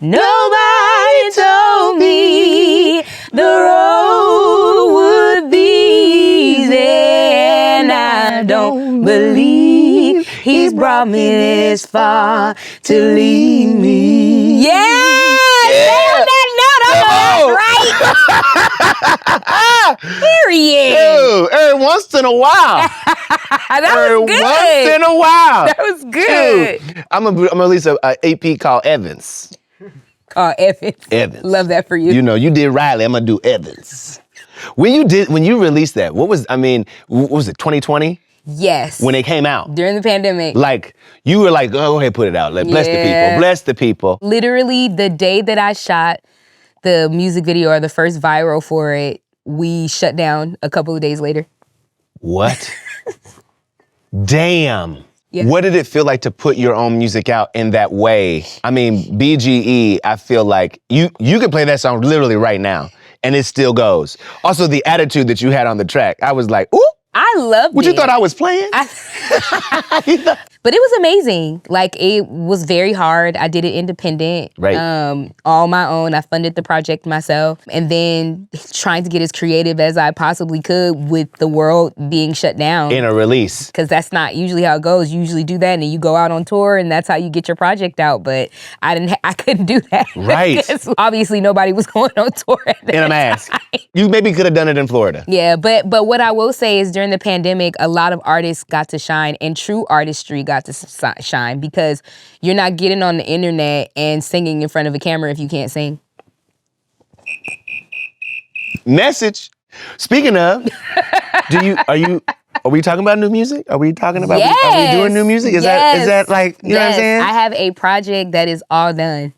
Nobody told me the road would be easy, and I don't believe he's brought me this far to leave me. Yeah! Period. Dude, every once in a while. That was good. Once in a while. That was good. Dude, I'm gonna release a AP called Evans. Oh, Evans. Evans. Love that for you. You know, you did Riley. I'm gonna do Evans. When you released that, what was it? 2020? Yes. When it came out. During the pandemic. Like, you were like, oh, go ahead, put it out. Like, bless the people. Bless the people. Literally, the day that I shot the music video or the first viral for it, we shut down a couple of days later. What? Damn. Yeah. What did it feel like to put your own music out in that way? I mean, BGE, I feel like you could play that song literally right now and it still goes. Also, the attitude that you had on the track, I was like, ooh. I loved What it. you thought I was playing? But it was amazing. Like, it was very hard. I did it independent. Right. All my own. I funded the project myself. And then trying to get as creative as I possibly could with the world being shut down. In a release. Because that's not usually how it goes. You usually do that and then you go out on tour and that's how you get your project out. But I couldn't do that. Right. Because obviously nobody was going on tour at that In a mask. time. You maybe could have done it in Florida. Yeah, but what I will say is during the pandemic, a lot of artists got to shine and true artistry got to shine because you're not getting on the internet and singing in front of a camera if you can't sing. Message. Speaking of, are we talking about new music? Are we talking about, Yes. are we doing new music? Is that like, you know what I'm saying? I have a project that is all done.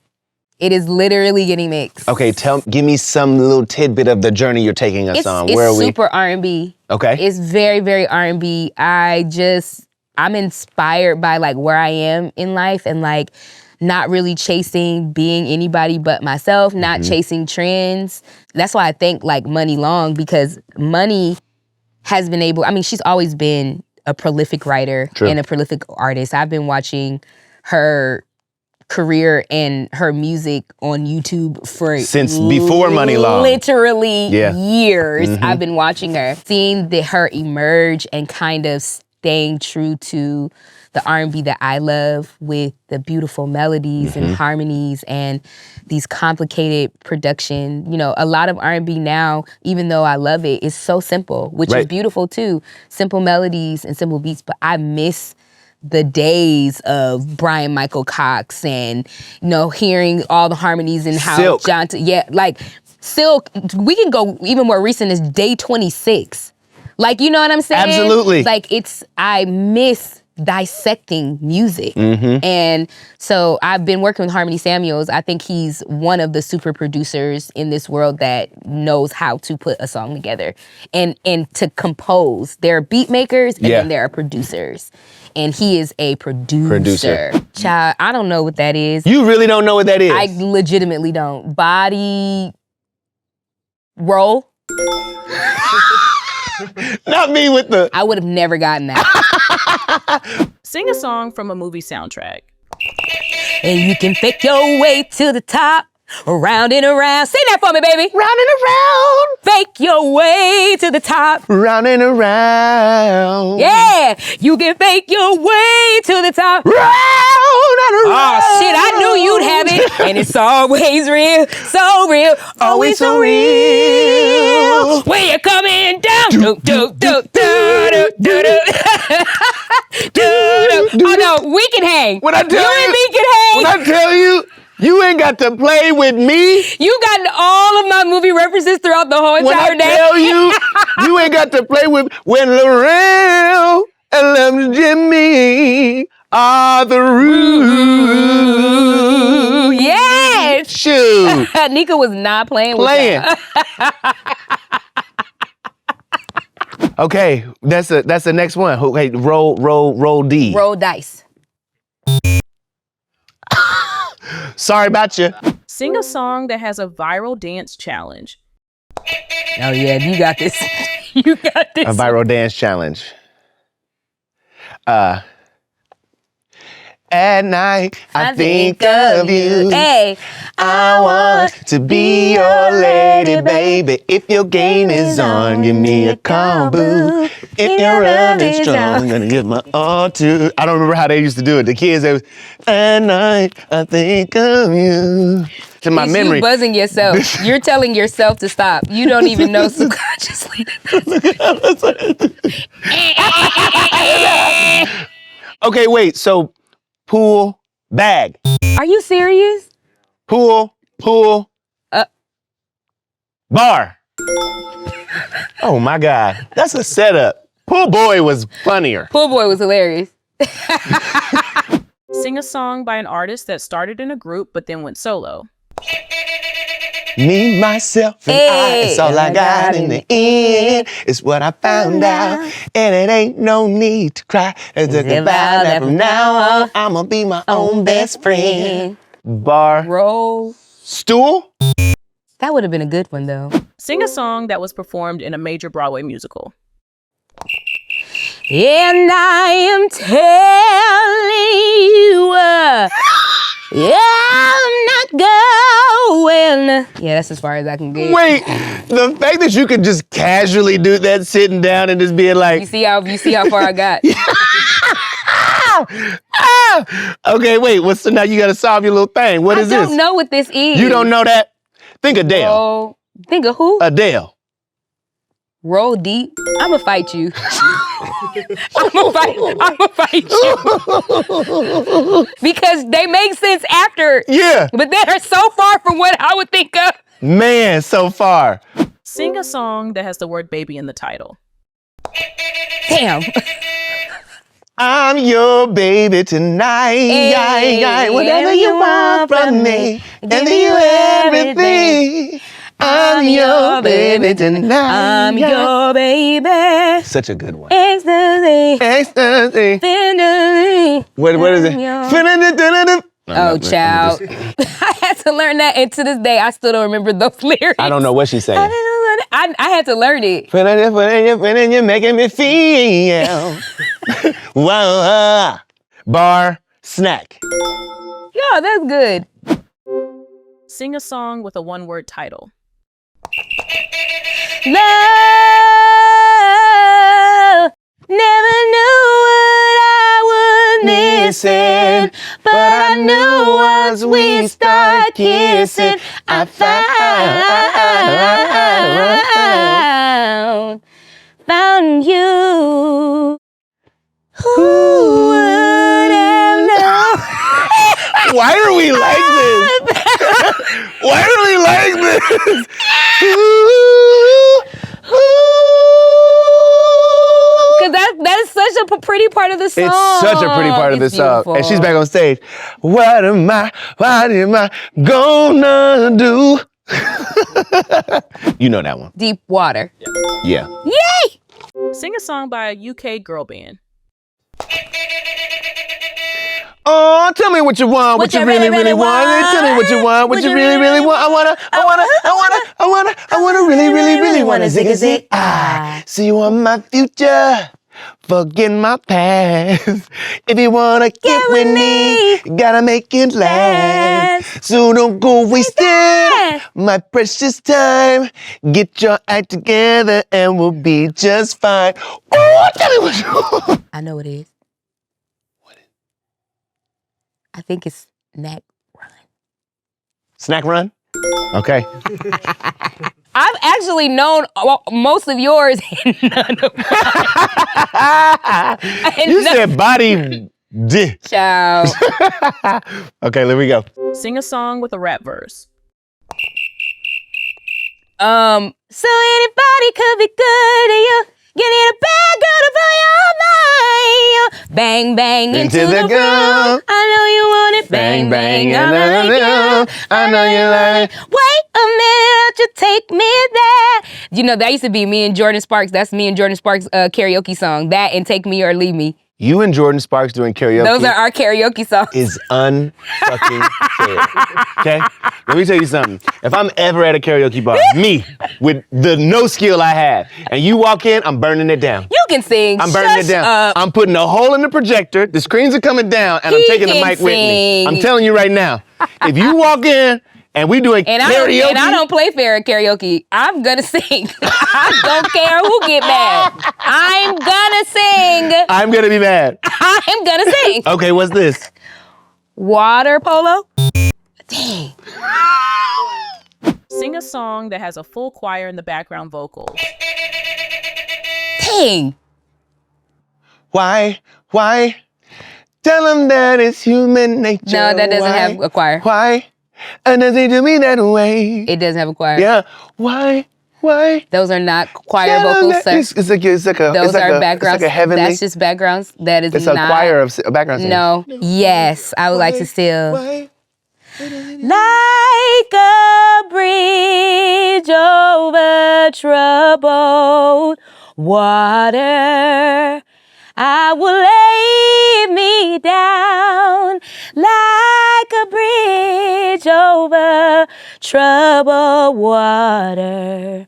It is literally getting mixed. Okay, give me some little tidbit of the journey you're taking us on. Where are we? It's super R&B. Okay. It's very, very R&B. I'm inspired by like where I am in life and like not really chasing being anybody but myself, not chasing trends. That's why I think like Money Long, because Money has been she's always been a prolific writer and a prolific artist. I've been watching her career and her music on YouTube for since before Money Long. Literally years. I've been watching her, seeing her emerge and kind of staying true to the R&B that I love with the beautiful melodies and harmonies and these complicated production. You know, a lot of R&B now, even though I love it, is so simple, which is beautiful too. Simple melodies and simple beats, but I miss the days of Brian Michael Cox and, you know, hearing all the harmonies and how Silk. like Silk, we can go even more recent as Day 26. Like, you know what I'm saying? Absolutely. Like, I miss dissecting music. And so I've been working with Harmony Samuels. I think he's one of the super producers in this world that knows how to put a song together and to compose. There are beat makers and then there are producers. And he is a producer. Child, I don't know what that is. You really don't know what that is? I legitimately don't. Body roll? Not me with the... I would have never gotten that. Sing a song from a movie soundtrack. And you can fake your way to the top, around and around. Sing that for me, baby. Round and around. Fake your way to the top. Round and around. Yeah, you can fake your way to the top. Round and around. Oh, shit, I knew you'd have it. And it's always real, so real, always so real. When you're coming down. Do, do, do, do, do, do, do. Oh, no, we can hang. When I tell you and me can hang. When I tell you, You ain't got to play with me. You got all of my movie references throughout the whole When entire I day. tell you, you ain't got to play with when Lorel and Jimmy are the rules. Yes. Shoot. Nika was not playing with that. Okay, that's the next one. Okay, roll D. Roll dice. Sorry about you. Sing a song that has a viral dance challenge. Oh yeah, you got this. You got this. A viral dance challenge. At night, I think of you. Hey, I want to be your lady, baby. If your game is on, give me a call, boo. If you're running strong, I'm gonna give my all to. I don't remember how they used to do it. The kids, they was, at night, I think of you. To my memory. You buzzing yourself. You're telling yourself to stop. You don't even know subconsciously. Okay, wait, so pool, bag. Are you serious? Pool, bar. Oh my God, that's a setup. Pool boy was funnier. Pool boy was hilarious. Sing a song by an artist that started in a group but then went solo. Me, myself, and I, it's all I got in the end. It's what I found out, and it ain't no need to cry. It's a vow that from now on, I'ma be my own best friend. Bar. Roll. Stool? That would have been a good one though. Sing a song that was performed in a major Broadway musical. And I am telling you, I'm not going. Yeah, that's as far as I can get. Wait, the fact that you could just casually do that sitting down and just being like, You see how far I got? Okay, wait, so now you gotta solve your little thing. What is this? I don't know what this is. You don't know that? Think Adele. Oh, think of who? Adele. Roll deep. I'ma fight you. I'ma fight you. Because they make sense after. Yeah. But they are so far from what I would think of. Man, so far. Sing a song that has the word baby in the title. Damn. I'm your baby tonight. Hey, Whatever you want from me, and you everything. I'm your baby tonight. I'm your baby. Such a good one. Ecstasy. Ecstasy. Finally. What is it? Oh, child. I had to learn that, and to this day, I still don't remember those lyrics. I don't know what she's saying. I had to learn it. You're making me feel. Wow. Bar, snack. Yo, that's good. Sing a song with a one-word title. Love, never knew what I was missing, but I knew once we start kissing, I found you. Who would have known? Why are we like this? Why are we like this? Because that is such a pretty part of the song. It's such a pretty part of the song. And she's back on stage. What am I gonna do? You know that one. Deep water. Yeah. Yay! Sing a song by a UK girl band. Oh, tell me what you want, what you really, really want. Tell me what you want, what you really, really want. I wanna really wanna zig. I see you on my future, forget my past. If you wanna get with me, you gotta make it last. So don't go wasting my precious time. Get your act together and we'll be just fine. Oh, tell me what you want. I know it is. I think it's Snack Run. Snack Run? Okay. I've actually known most of yours and none of mine. You said body Ciao. Okay, let me go. Sing a song with a rap verse. So anybody could be good to you. You need a bad girl to blow your mind. Bang, bang into the room. I know you want it. Bang, bang, I know you. I know you like it. Wait a minute, you take me there. You know, that used to be me and Jordan Sparks. That's me and Jordan Sparks' karaoke song. That and Take Me or Leave Me. You and Jordan Sparks doing karaoke. Those are our karaoke songs. Is unfucking fair. Okay? Let me tell you something. If I'm ever at a karaoke bar, me, with the no skill I have, and you walk in, I'm burning it down. You can sing. I'm burning it down. Up. I'm putting a hole in the projector, the screens are coming down, and I'm taking the mic with me. I'm telling you right now, if you walk in and we doing karaoke. I don't play fair at karaoke. I'm gonna sing. I don't care who get mad. I'm gonna sing. I'm gonna be mad. I'm gonna sing. Okay, what's this? Water polo? Dang. Sing a song that has a full choir in the background vocals. Dang. Why? Tell them that it's human nature. No, that doesn't have a choir. Why? And does they do me that way? It doesn't have a choir. Yeah. Why? Those are not choir vocals, sir. It's like a Those are backgrounds. It's like a heavenly. That's just backgrounds. That is It's not. a choir of background singers. No. Yes, I would like to still. Why? Like a bridge over troubled water, I will lay me down like a bridge over troubled water.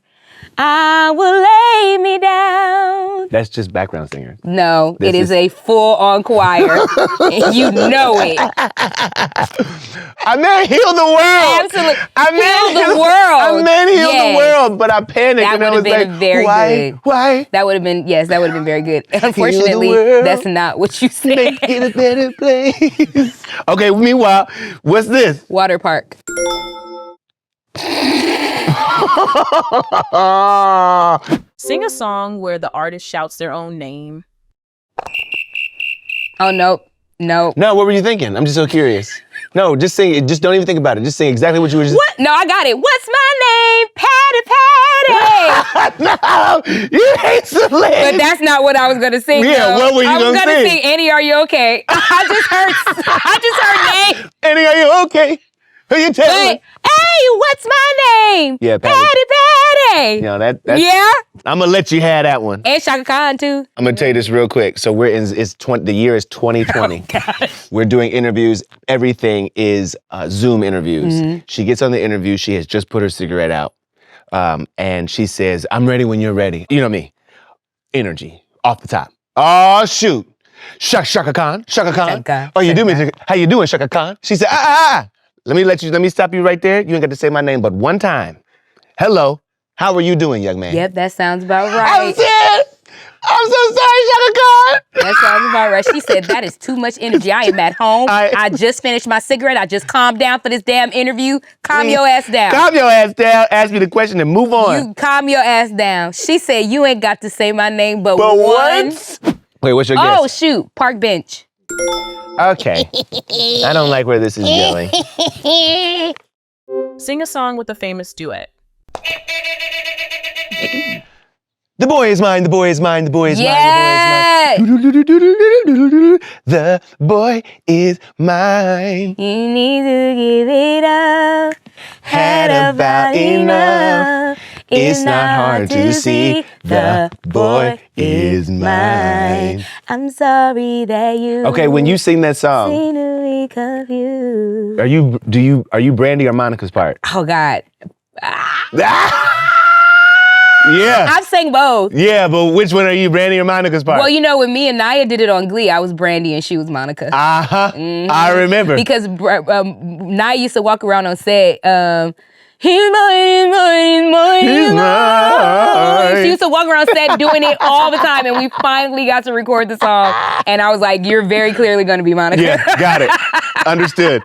I will lay me down. That's just background singers. No, This it is is- a full-on choir. And you know it. I meant heal the world. Absolutely. I meant Heal the world. I meant heal Yes. the world, but I panicked That and I would was have been like, very good. Why? That would have been, yes, that would have been very good. Unfortunately, world. that's not what you said. Make it a better place. Okay, meanwhile, what's this? Water park. Sing a song where the artist shouts their own name. Oh, nope. No, what were you thinking? I'm just so curious. No, just sing it. Just don't even think about it. Just sing exactly what you were just. What? No, I got it. What's my name? Patty Patty. You hate Celine. But that's not what I was gonna sing. Yeah, though. what were you I was gonna gonna sing? sing Annie, Are You Okay? I just heard name. Annie, are you okay? Who you telling? But, hey, what's my name? Yeah, Patty. Patty Patty. You know, that's Yeah. I'm gonna let you have that one. And Shaka Khan too. I'm gonna tell you this real quick. So the year is 2020. We're doing interviews. Everything is Zoom interviews. Mm-hmm. She gets on the interview. She has just put her cigarette out, and she says, "I'm ready when you're ready." You know me, energy off the top. Oh shoot, Shaka Khan. Shaka Khan. Oh, you do Shaka me? How you doing, Shaka Khan? She said, Let me stop you right there. You ain't got to say my name but one time. Hello. How are you doing, young man? Yep, that sounds about I'm right. dead. I'm so sorry, Shaka Khan. That sounds about right. She said, that is too much energy. I am at home. I just finished my cigarette. I just calmed down for this damn interview. Calm your ass down. Calm your ass down. Ask me the question and move on. You calm your ass down. She said, you ain't got to say my name but But once. what? Wait, what's your Oh, guess? shoot. Park bench. Okay. I don't like where this is going. Sing a song with a famous duet. The boy is mine, the boy is mine, the boy is Yeah. mine, the boy is mine. You need to give it up. Had about enough. It's not hard to see the boy is mine. I'm sorry that you Okay, when you sing that song, seem to be confused. are you Brandy or Monica's part? Oh God. Yeah. I've sang both. Yeah, but which one are you, Brandy or Monica's part? Well, you know, when me and Naya did it on Glee, I was Brandy and she was Monica. Uh-huh. I remember. Because Naya used to walk around on set, he's mine. He's mine. She used to walk around set doing it all the time, and we finally got to record the song. And I was like, you're very clearly going to be Monica. Yeah, got it. Understood.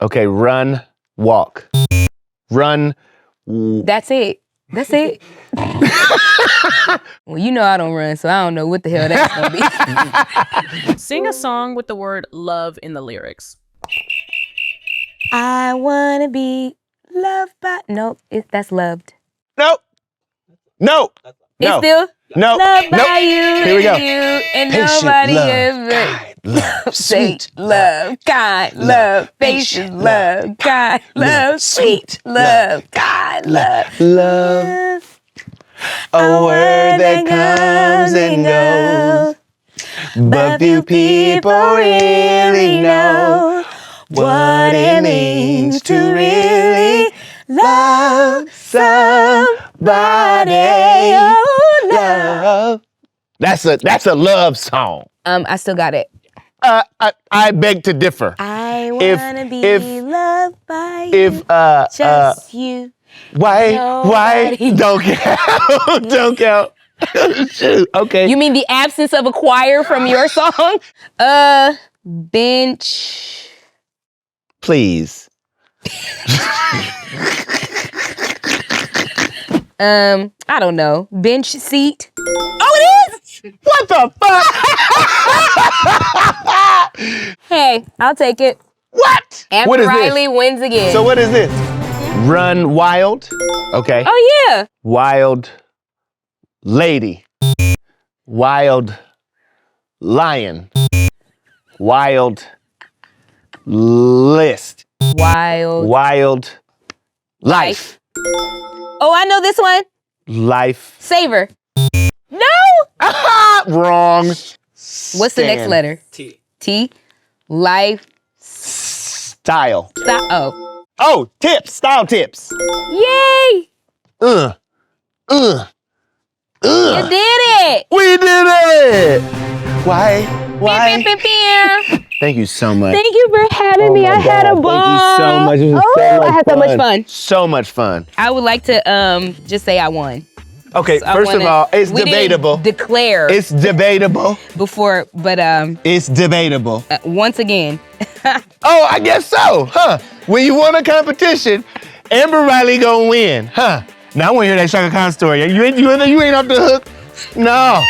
Okay, run, walk. Run. That's it. That's it. Well, you know I don't run, so I don't know what the hell that's gonna be. Sing a song with the word love in the lyrics. I wanna be loved by. Nope, that's loved. Nope. Nope. It's No. still Nope. loved Nope. by you. Here we go. And you and Patient nobody love, ever. kind love, Say sweet love, kind love, patient love, kind love, sweet love, kind love. love. A word that comes and goes, but few people really know what it means to really love somebody. Oh, love. That's a love song. I still got it. I beg to differ. I If- wanna be if- loved by you. If Just you. why Nobody. don't count. Don't count. Shoot. Okay. You mean the absence of a choir from your song? Bench. Please. I don't know. Bench seat. Oh, it is? What the fuck? Hey, I'll take it. What? Amber What is Riley this? wins again. So what is this? Run wild. Okay. Oh, yeah. Wild lady. Wild lion. Wild list. Wild. Wild life. Oh, I know this one. Life. Savor. No. Wrong. What's the next letter? T. T. Life. Style. Oh. Oh, tips. Style tips. Yay. You You did it. We did it. Why? Beep, beep, beep, beep. Thank you so much. Thank you for having me. my I had a God, ball. thank you so much. It was so Oh, much I had so much fun. fun. So much fun. I would like to just say I won. Okay, I first of wanna- all, it's we didn't debatable. Declare It's debatable. before, but It's debatable. once again, Oh, I guess so, huh? When you won a competition, Amber Riley gonna win, huh? Now I wanna hear that Shaka Khan story. You ain't off the hook? No.